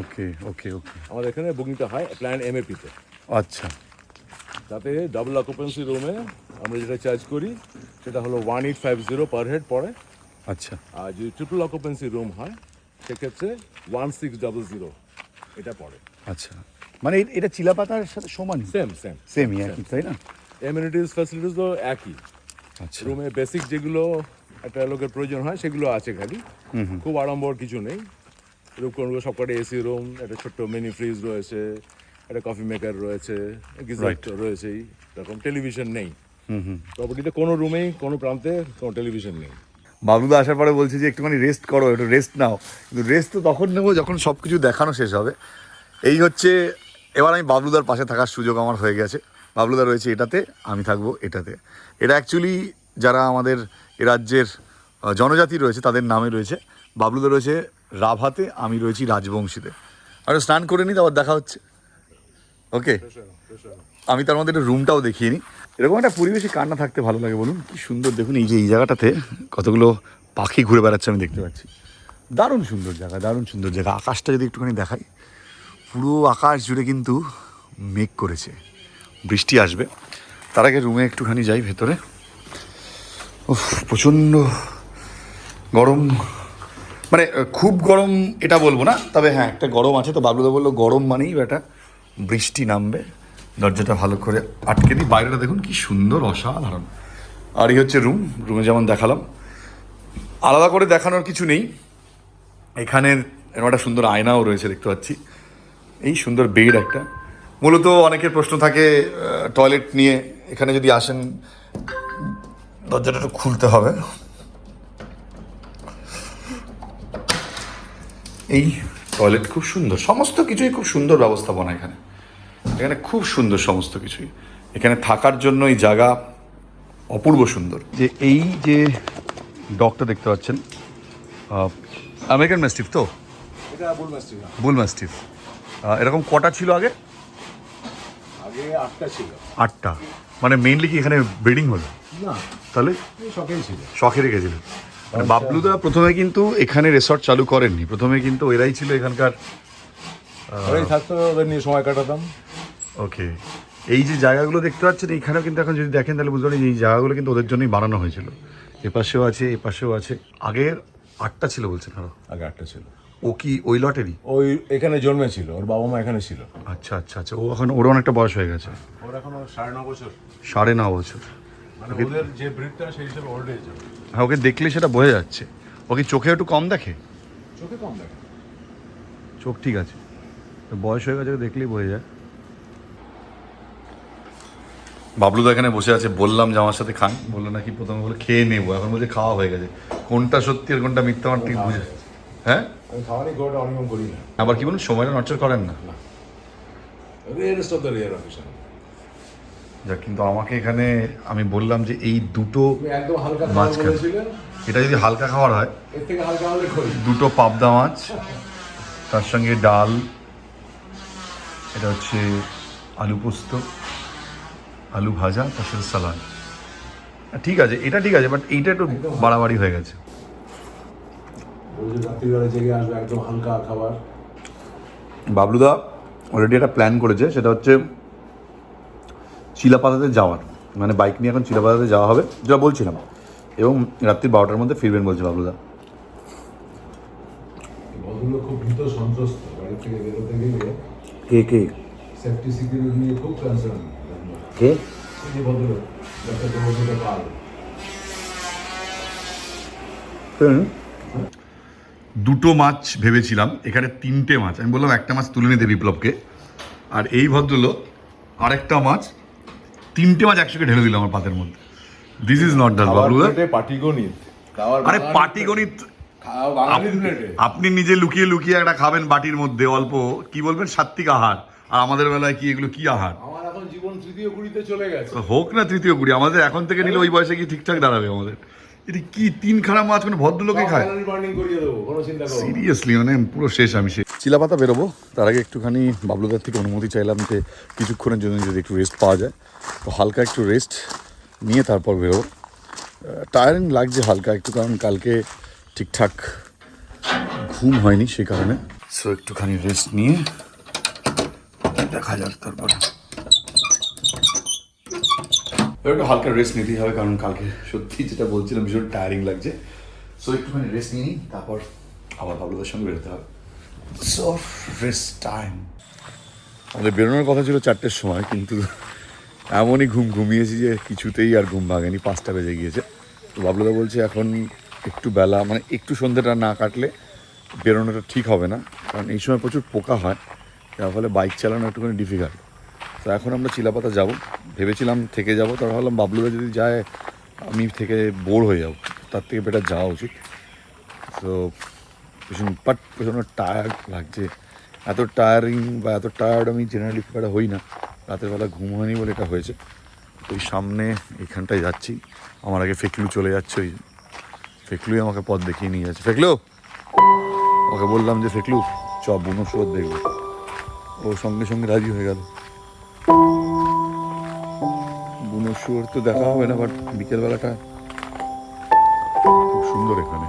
[SPEAKER 1] ওকে ওকে ওকে,
[SPEAKER 4] আমাদের এখানে বুকিংটা হয় প্ল্যান এমএপিতে।
[SPEAKER 1] আচ্ছা।
[SPEAKER 4] তাতে ডাবল অকুপেন্সি রুমে আমরা যেটা চার্জ করি সেটা হলো 1850 পার হেড পড়ে।
[SPEAKER 1] আচ্ছা
[SPEAKER 4] আর যদি ট্রিপল অকুপেন্সি রুম হয় সেক্ষেত্রে 1600 এটা পড়ে।
[SPEAKER 1] আচ্ছা, মানে এটা চিলাপাতার সাথে সমান?
[SPEAKER 4] সেম
[SPEAKER 1] সেমই একই, তাই না?
[SPEAKER 4] এমিনিটিস ফ্যাসিলিটিসও একই।
[SPEAKER 1] আচ্ছা,
[SPEAKER 4] রুমে বেসিক যেগুলো একটা লোকের প্রয়োজন হয় সেগুলো আছে, খালি খুব আড়ম্বর কিছু নেই। রূপকণগুলো সবকটা এসি রুম, একটা ছোট্ট মিনি ফ্রিজ রয়েছে, একটা কফি মেকার রয়েছে, গিজার রয়েছেই, এরকম টেলিভিশন নেই। প্রপার্টিতে কোনো রুমেই কোনো প্রান্তে কোনো টেলিভিশন নেই।
[SPEAKER 1] বাবলুদা আসার পরে বলছে যে একটুখানি রেস্ট করো, একটু রেস্ট নাও, কিন্তু রেস্ট তো তখন নেবো যখন সব কিছু দেখানো শেষ হবে। এই হচ্ছে, এবার আমি বাবলুদার পাশে থাকার সুযোগ আমার হয়ে গেছে। বাবলুদা রয়েছে এটাতে, আমি থাকবো এটাতে। এটা অ্যাকচুয়ালি যারা আমাদের এ রাজ্যের জনজাতি রয়েছে তাদের নামে রয়েছে। বাবলুদা রয়েছে রাভাতে, আমি রয়েছি রাজবংশীতে। আর স্নান করে নিই, আবার দেখা হচ্ছে। ওকে, আমি তার মধ্যে একটা রুমটাও দেখিয়ে নিই। এরকম একটা পরিবেশে কান্না থাকতে ভালো লাগে বলুন? কি সুন্দর দেখুন, এই যে এই জায়গাটাতে কতগুলো পাখি ঘুরে বেড়াচ্ছে আমি দেখতে পাচ্ছি। দারুণ সুন্দর জায়গা, দারুণ সুন্দর জায়গা। আকাশটা যদি একটুখানি দেখাই, পুরো আকাশ জুড়ে কিন্তু মেঘ করেছে, বৃষ্টি আসবে। তার আগে রুমে একটুখানি যাই ভেতরে। উফ, প্রচণ্ড গরম, মানে খুব গরম এটা বলবো না, তবে হ্যাঁ একটা গরম আছে। তো বাবলুদা বললো গরম মানেই বেটা বৃষ্টি নামবে, দরজাটা ভালো করে আটকে দিই। বাইরেটা দেখুন কি সুন্দর, অসাধারণ। আর এই হচ্ছে রুমে যেমন দেখালাম, আলাদা করে দেখানোর কিছু নেই। এখানে এরকম একটা সুন্দর আয়নাও রয়েছে দেখতে পাচ্ছি, এই সুন্দর বেড একটা। মূলত অনেকের প্রশ্ন থাকে টয়লেট নিয়ে, এখানে যদি আসেন দরজাটা একটু খুলতে হবে। এই টয়লেট খুব সুন্দর, সমস্ত কিছুই খুব সুন্দর ব্যবস্থাপনা এখানে। এখানে খুব সুন্দর সমস্ত কিছুই। এখানে থাকার জন্য এই জায়গা অপূর্ব সুন্দর। যে এই যে ডগটা দেখতে পাচ্ছেন, আমেরিকান ম্যাস্টিফ তো?
[SPEAKER 4] এটা
[SPEAKER 1] বুল ম্যাস্টিফ। এরকম কটা ছিল আগে?
[SPEAKER 4] আগে 8টা ছিল।
[SPEAKER 1] 8টা? মানে মেইনলি কি এখানে ব্রিডিং হলো?
[SPEAKER 4] না,
[SPEAKER 1] তাহলে
[SPEAKER 4] শখেই ছিল।
[SPEAKER 1] শখে রেখেছিল। মানে বাবলুদা প্রথমে কিন্তু এখানে রিসর্ট চালু করেননি, প্রথমে কিন্তু এরাই ছিল এখানকার।
[SPEAKER 4] ওরাই থাকতো, ওদের নিয়ে সময় কাটাতাম।
[SPEAKER 1] ওকে, এই যে জায়গাগুলো দেখতে পাচ্ছেন এখানেও কিন্তু এখন যদি দেখেন তাহলে বুঝতে পারেন এই জায়গাগুলো কিন্তু ওদের জন্যই বানানো হয়েছিল। এপাশেও আছে, এপাশেও আছে। আগে 8টা ছিল বলছেন আরো?
[SPEAKER 4] আগে 8টা ছিল।
[SPEAKER 1] ও কি ওই লটেরই?
[SPEAKER 4] ওই এখানে জন্মেছিল, ওর বাবা মা এখানে ছিল।
[SPEAKER 1] আচ্ছা আচ্ছা আচ্ছা, ও এখন ওর অনেকটা বয়স হয়ে গেছে।
[SPEAKER 4] ওর এখন 9.5 বছর।
[SPEAKER 1] 9.5 বছর।
[SPEAKER 4] মানে ওদের যে ব্রিডটা সেই হিসেবে ওল্ড এজ।
[SPEAKER 1] হ্যাঁ, ওকে দেখলে সেটা বোঝা যাচ্ছে। ও কি চোখে একটু কম দেখে?
[SPEAKER 4] চোখে কম দেখে,
[SPEAKER 1] চোখ ঠিক আছে, বয়স হয়ে গেছে দেখলেই বোঝা যায়। বাবলুদা এখানে বসে আছে, বললাম যে আমার সাথে খান, বললো নাকি প্রথমে বলে খেয়ে নেবো, এখন বলছে খাওয়া হয়ে গেছে। কোনটা সত্যি আর কোনটা মিথ্যা আমার ঠিক বুঝে। হ্যাঁ,
[SPEAKER 4] আমি খাওয়ানি গোটা অনিয়ম করি না।
[SPEAKER 1] আবার কি বলুন, সময়টা নড়চড় করেন না?
[SPEAKER 4] Rarest of the rare occasion.
[SPEAKER 1] যা কিন্তু আমাকে এখানে আমি বললাম যে এই দুটো
[SPEAKER 4] একদম হালকা
[SPEAKER 1] মাছ খান। এটা যদি হালকা খাবার হয়,
[SPEAKER 4] এর থেকে হালকা হলে খই।
[SPEAKER 1] দুটো পাবদা মাছ, তার সঙ্গে ডাল, এটা হচ্ছে আলু পোস্ত, আলু ভাজা, তার সাথে সালাড। ঠিক আছে, এটা ঠিক আছে, বাট এইটা একটু বাড়াবাড়ি হয়ে গেছে।
[SPEAKER 4] রাত্রিবেলা জেগে আসবে, একদম হালকা খাবার।
[SPEAKER 1] বাবলুদা অলরেডি একটা প্ল্যান করেছে, সেটা হচ্ছে চিলাপাতাতে যাওয়ার, মানে বাইক নিয়ে এখন চিলাপাতাতে যাওয়া হবে, যেটা বলছিলাম, এবং রাত্রি 12টার মধ্যে ফিরবেন বলছে বাবলুদা।
[SPEAKER 4] ভদ্রলোক খুব ভীত সন্ত্রস্ত, বাড়ি থেকে বেরোতে গেলে
[SPEAKER 1] কে কে
[SPEAKER 4] সেফটি সিকিউরিটি নিয়ে খুব কনসার্ন।
[SPEAKER 1] কে
[SPEAKER 4] এই যে ভদ্রলোক, ডক্টর দেবব্রত পাল।
[SPEAKER 1] দুটো মাছ ভেবেছিলাম, এখানে 3টে মাছ। আমি বললাম একটা মাছ তুলে নিতে বিপ্লবকে, আর এই ভদ্রলোক আরেকটা মাছ, 3টে মাছ একসাথে ঢেলে দিল আমার পাতের মধ্যে। দিস ইজ নট ডাল বাবলুদা।
[SPEAKER 4] পাটিগণিত।
[SPEAKER 1] আরে পাটিগণিত আপনি নিজে লুকিয়ে লুকিয়ে একটা খাবেন বাটির মধ্যে অল্প, কি বলবেন সাত্বিক আহার, আর আমাদের বেলায় কি এগুলো কি আহার?
[SPEAKER 4] আমার এখন জীবন তৃতীয় কুড়িতে চলে গেছে।
[SPEAKER 1] হোক না তৃতীয় কুড়ি, আমাদের এখন থেকে নিলে ওই বয়সে কি ঠিকঠাক দাঁড়াবে আমাদের? এটা কি 3 খানা মাছ কোনো ভদ্রলোকে খায়?
[SPEAKER 4] বার্নিং করিয়ে দেবো, কোনো চিন্তা করো না।
[SPEAKER 1] সিরিয়াসলি মানে পুরো শেষ আমি শেষ। চিলাপাতা বেরোবো, তার আগে একটুখানি বাবলুদার থেকে অনুমতি চাইলাম যে কিছুক্ষণের জন্য যদি একটু রেস্ট পাওয়া যায়, তো হালকা একটু রেস্ট নিয়ে তারপর বেরোবো। টায়ারিং লাগছে হালকা একটু, কারণ কালকে ঠিকঠাক ঘুম হয়নি সেই কারণে। সো একটুখানি রেস্ট নিয়ে দেখা যাক তারপরে। একটু হালকা রেস্ট নিতেই হবে, কারণ কালকে সত্যি যেটা বলছিলাম ভীষণ টায়ারিং লাগছে। সো একটুখানি রেস্ট নিয়ে নিই, তারপর আবার বাবলুদের সঙ্গে বেরোতে হবে। So rest time. আমাদের বেরোনোর কথা ছিল 4টের সময়, কিন্তু এমনই ঘুমিয়েছি যে কিছুতেই আর ঘুম ভাঙেনি, 5টা বেজে গিয়েছে। তো বাবলুদা বলছে এখন একটু বেলা, মানে একটু সন্ধ্যেটা না কাটলে বেরোনোটা ঠিক হবে না, কারণ এই সময় প্রচুর পোকা হয়, যার ফলে বাইক চালানো একটুখানি ডিফিকাল্ট। তো এখন আমরা চিলাপাতা যাব, ভেবেছিলাম থেকে যাব, তার ভাবলাম বাবলুদা যদি যায় আমি থেকে বোর হয়ে যাব, তার থেকে বেটার যাওয়া উচিত। তো ভীষণ টায়ার্ড লাগছে, এত টায়ারিং বা এত টায়ার্ড আমি জেনারেলি খুব একটা হই না, রাতের বেলা ঘুম হয়নি বলে এটা হয়েছে। ওই সামনে এখানটায় যাচ্ছি, আমার আগে ফেকলু চলে যাচ্ছে, ওই ফেকলুই আমাকে পথ দেখিয়ে নিয়ে যাচ্ছে। ফেকলু, ওকে বললাম যে ফেকলু চ বুনো শুয়োর দেখবো, ও সঙ্গে সঙ্গে রাজি হয়ে গেল। বুনো শুয়োর তো দেখা হবে না, বাট বিকেলবেলাটা খুব সুন্দর এখানে।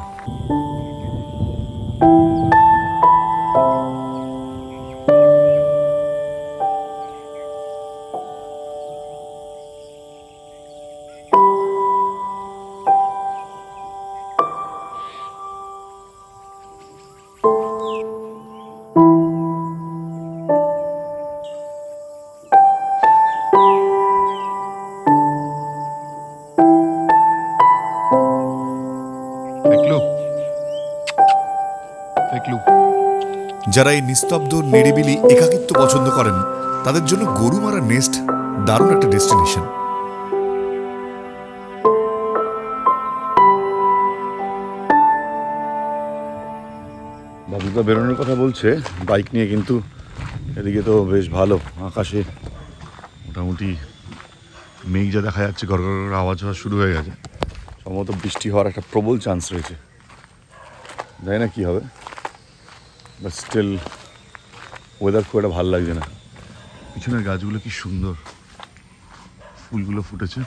[SPEAKER 5] যারা এই নিস্তব্ধ নিরিবিলি একাকিত্ব পছন্দ করেন, তাদের জন্য গরুমারা নেস্ট দারুণ একটা ডেস্টিনেশন।
[SPEAKER 1] বাবুদা বেরোনোর কথা বলছে বাইক নিয়ে, কিন্তু এদিকে তো বেশ ভালো, আকাশে মোটামুটি মেঘ যা দেখা যাচ্ছে, ঘর ঘর করে আওয়াজ হওয়া শুরু হয়ে গেছে, সম্ভবত বৃষ্টি হওয়ার একটা প্রবল চান্স রয়েছে। জানি না কী হবে, বাট স্টিল ওয়েদার খুব একটা ভালো লাগছে না। পিছনের গাছগুলো কি সুন্দর, ফুলগুলো ফুটেছে।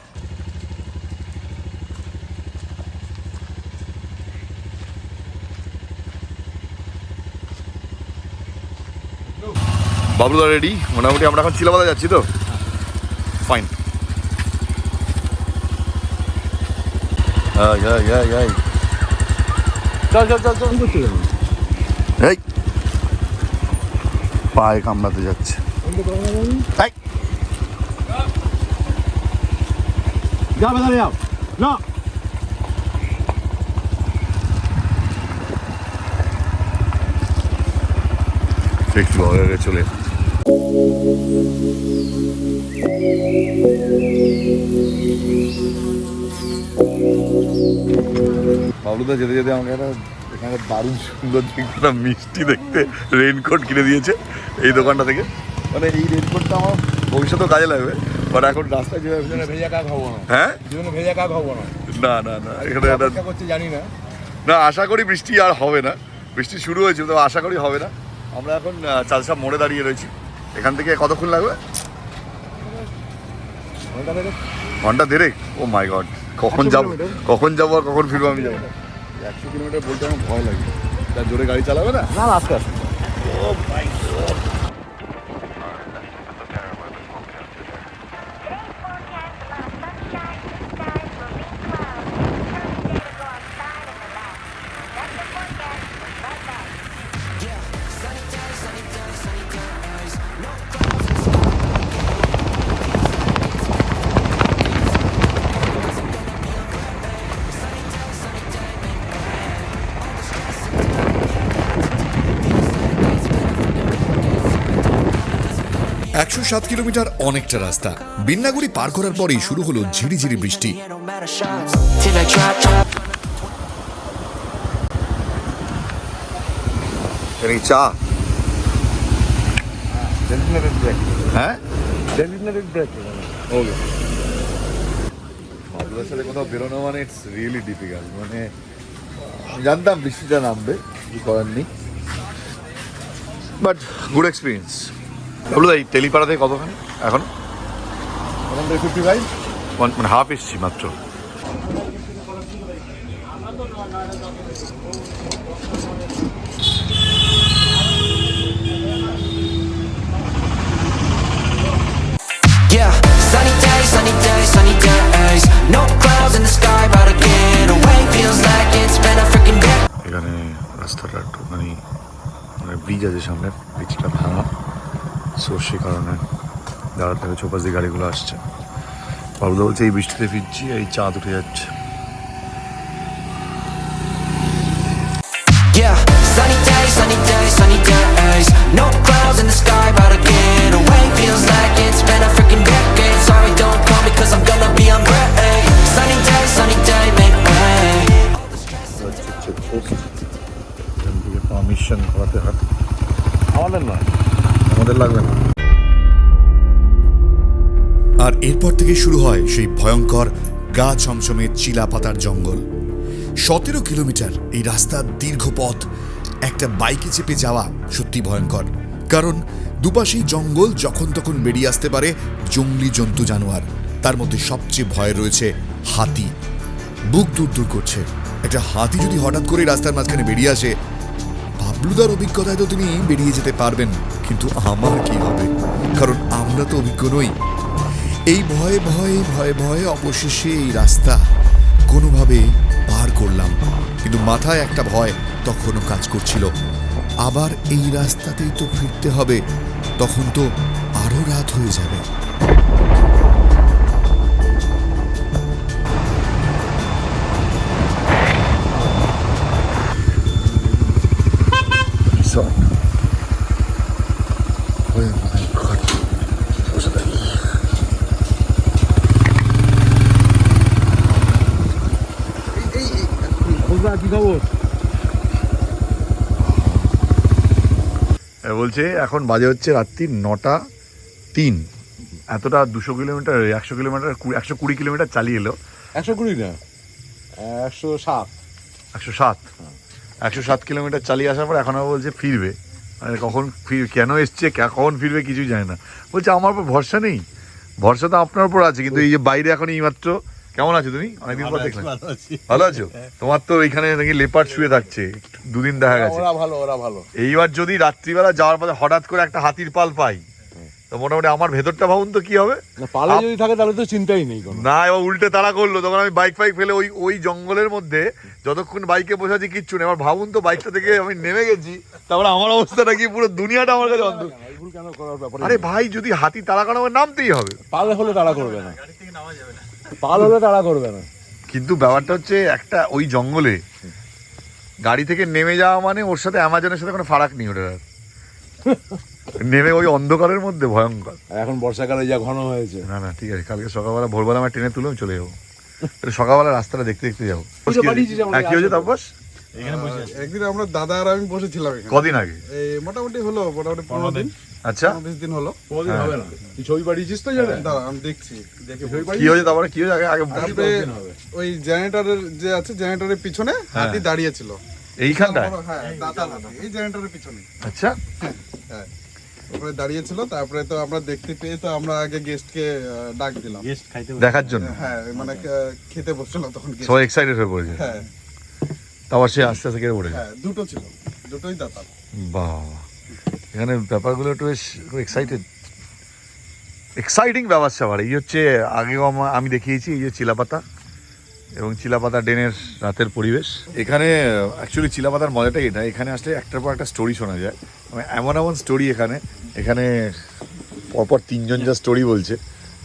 [SPEAKER 1] বাবলুদা রেডি, মোটামুটি আমরা এখন চিলাপাতা যাচ্ছি তো, ফাইন। চল চল চল চল, এই পায়ে কামড়াতে যাচ্ছে। একটু আগে চলে বাবলুদা যেতে যেতে আমাকে একটা এখানে দারুণ সুন্দর একটা মিষ্টি দেখতে রেইনকোট কিনে দিয়েছে এই দোকানটা থেকে। মানে এই রেইনকোটটা আমার ভবিষ্যতেও কাজে লাগবে, বাট এখন রাস্তায় যেভাবে
[SPEAKER 4] জীবনে ভেজা কাক হবো না,
[SPEAKER 1] হ্যাঁ
[SPEAKER 4] জীবনে ভেজা কাক হবো না।
[SPEAKER 1] না না না এখানে একটা
[SPEAKER 4] অপেক্ষা করছি জানি না।
[SPEAKER 1] না আশা করি বৃষ্টি আর হবে না, বৃষ্টি শুরু হয়েছিল তবে আশা করি হবে না। আমরা এখন চালসা মোড়ে দাঁড়িয়ে রয়েছি। এখান থেকে কতক্ষণ লাগবে? ঘন্টা দেড়েক। ও মাই গড, কখন যাবো কখন যাবো আর কখন ফিরবো আমি যাবো না। 100 কিলোমিটার বলতে আমার ভয় লাগে, তার জোরে গাড়ি চালাবে না।
[SPEAKER 4] না আস্তে আস্তে।
[SPEAKER 5] একশো 7 কিলোমিটার অনেকটা রাস্তা। বিন্নাগুড়ি পার করার পরেই শুরু হলো ঝিরিঝিরি বৃষ্টি।
[SPEAKER 1] চা
[SPEAKER 4] হ্যাঁ
[SPEAKER 1] ওকে। বাবুদের সাথে কোথাও বেরোনো মানে ইটস রিয়েলি ডিফিকাল্ট। মানে আমি জানতাম বৃষ্টিটা নামবে, কি করার নেই, বাট গুড এক্সপিরিয়েন্স। বলো এই টেলিপাড়া থেকে কতখানি এখন?
[SPEAKER 4] ওখান থেকে 55।
[SPEAKER 1] মানে হাফ এসছি মাত্র।
[SPEAKER 8] Yeah, sunny days, no clouds in the sky, but again, away feels like it's been a freaking day.
[SPEAKER 1] এখানে রাস্তাটা একটু মানে ব্রিজ আছে সামনে, ব্রিজটা ভাঙা, সো সে কারণে দাঁড়া থেকে চোপাস দিয়ে গাড়িগুলো আসছে। বাবুদা বলছে এই বৃষ্টিতে ফিরছি, এই চাঁদ উঠে যাচ্ছে।
[SPEAKER 8] Yeah, sunny days, no clouds in the sky, but again, away feels like it's been a freaking decade. Sorry, don't call me 'cause I'm gonna be on break. Sunny day, make way.
[SPEAKER 1] Permission করাতে হয়,
[SPEAKER 4] আমাদের নয়,
[SPEAKER 1] আমাদের লাগবে না।
[SPEAKER 5] আর এরপর থেকে শুরু হয় সেই ভয়ঙ্কর গা ছমছমে চিলা পাতার জঙ্গল। 17 কিলোমিটার এই রাস্তার দীর্ঘ পথ একটা বাইকে চেপে যাওয়া সত্যি ভয়ঙ্কর। কারণ দুপাশেই জঙ্গল, যখন তখন বেরিয়ে আসতে পারে জঙ্গলি জন্তু জানোয়ার। তার মধ্যে সবচেয়ে ভয় রয়েছে হাতি। বুক দূর দূর করছে। একটা হাতি যদি হঠাৎ করে রাস্তার মাঝখানে বেরিয়ে আসে, বাবলুদার অভিজ্ঞতায় তো তিনি বেরিয়ে যেতে পারবেন, কিন্তু আমার কি হবে? কারণ আমরা তো অভিজ্ঞ নই। এই ভয়ে ভয়ে ভয়ে ভয়ে অবশেষে এই রাস্তা কোনোভাবে পার করলাম, কিন্তু মাথায় একটা ভয় তখনও কাজ করছিল। আবার এই রাস্তাতেই তো ফিরতে হবে, তখন তো আরো রাত হয়ে যাবে।
[SPEAKER 4] কি খবর?
[SPEAKER 1] বলছে এখন বাজে হচ্ছে রাত্রি 9:03। এতটা 200 কিলোমিটার 100 কিলোমিটার 120 কিলোমিটার চালিয়ে এলো।
[SPEAKER 4] 120 না, 107।
[SPEAKER 1] 107 কিলোমিটার চালিয়ে আসার পর এখন আবার বলছে ফিরবে। মানে কখন কেন এসছে, কখন ফিরবে কিছুই জানে না। বলছে আমার উপর ভরসা নেই। ভরসা তো আপনার উপর আছে, কিন্তু এই যে বাইরে এখন এইমাত্র। কেমন আছো তুমি? অনেকদিন পর দেখলাম। ভালো আছো? তোমার তো ওইখানে নাকি লেপার্ড শুয়ে থাকছে, 2 দিন দেখা গেছে।
[SPEAKER 4] ওরা ভালো।
[SPEAKER 1] এইবার যদি রাত্রিবেলা যাওয়ার পথে হঠাৎ করে একটা হাতির পাল পাই, তো মোটামুটি আমার ভেতরটা ভাবুন তো কি হবে।
[SPEAKER 4] না, পালে যদি থাকে তাহলে তো চিন্তাই নেই কোনো।
[SPEAKER 1] না, এবার উল্টে তাড়া করলো, তখন আমি বাইক ফেলে ওই জঙ্গলের মধ্যে যতক্ষণ বাইকে বসেছি কিচ্ছু নেই। এবার ভাবুন তো, বাইকটা থেকে আমি নেমে গেছি, তারপরে আমার অবস্থাটা কি, পুরো দুনিয়াটা আমার কাছে অন্ধকার।
[SPEAKER 4] কেন করার ব্যাপার?
[SPEAKER 1] আরে ভাই, যদি হাতি তাড়া করে আমার নামতেই হবে।
[SPEAKER 4] পালে হলে তাড়া করবে না, পাল হলে তাড়া করবে না।
[SPEAKER 1] কিন্তু ব্যাপারটা হচ্ছে, একটা ওই জঙ্গলে গাড়ি থেকে নেমে যাওয়া মানে ওর সাথে অ্যামাজনের সাথে কোনো ফারাক নেই। ওটা নেমে ওই অন্ধকারের মধ্যে ভয়ঙ্কর।
[SPEAKER 4] এখন বর্ষাকালে যা ঘন হয়েছে।
[SPEAKER 1] না না, ঠিক আছে, কালকে সকালবেলা ভোরবেলা আমার ট্রেনে তুলে চলে যাবো। সকালবেলা রাস্তাটা দেখতে দেখতে যাবো। কি হয়েছে তাপস?
[SPEAKER 3] একদিন আমরা দাদা আর আমি বসেছিলাম এখানে।
[SPEAKER 1] কদিন আগে?
[SPEAKER 3] এই মোটামুটি 15 দিন।
[SPEAKER 1] আচ্ছা
[SPEAKER 3] 20 দিন হলো।
[SPEAKER 4] কোনোদিন হবে না। তুই ছবি পাঠিয়েছিস তো জানে?
[SPEAKER 3] দাঁড়া আমি দেখছি, দেখে
[SPEAKER 4] ছবি
[SPEAKER 1] কি হয়েছে তারপরে কি হয়েছে আগে
[SPEAKER 3] তারপরে ওই জেনারেটরের যে আছে জেনারেটরের পিছনে হাতি দাঁড়িয়ে ছিল।
[SPEAKER 1] এইখানটায়?
[SPEAKER 3] হ্যাঁ, দাঁতাল হাতি, এই জেনারেটরের পিছনে।
[SPEAKER 1] আচ্ছা,
[SPEAKER 3] হ্যাঁ, ওখানে দাঁড়িয়ে ছিল। তারপরে তো আমরা দেখতে পেয়ে তো আমরা আগে গেস্টকে ডাক দিলাম
[SPEAKER 1] দেখার জন্য
[SPEAKER 3] হ্যাঁ, মানে খেতে বসছিল তখন guest।
[SPEAKER 1] সবাই এক্সাইটেড হয়ে পড়েছে,
[SPEAKER 3] হ্যাঁ
[SPEAKER 1] তারপর সে আস্তে আস্তে কেটে পড়েছে।
[SPEAKER 3] হ্যাঁ, দুটো ছিল, দুটোই দাঁতাল।
[SPEAKER 1] বাহ, এখানে ব্যাপারগুলো একটু বেশ এক্সাইটিং ব্যাপার স্যাপার। এই হচ্ছে আগেও আমি দেখিয়েছি এই যে চিলাপাতা এবং চিলাপাতা ডেনের রাতের পরিবেশ। এখানে অ্যাকচুয়ালি চিলাপাতার মজাটাই এটা, এখানে আসলে একটার পর একটা স্টোরি শোনা যায়, মানে এমন এমন স্টোরি এখানে পরপর তিনজন যা স্টোরি বলছে।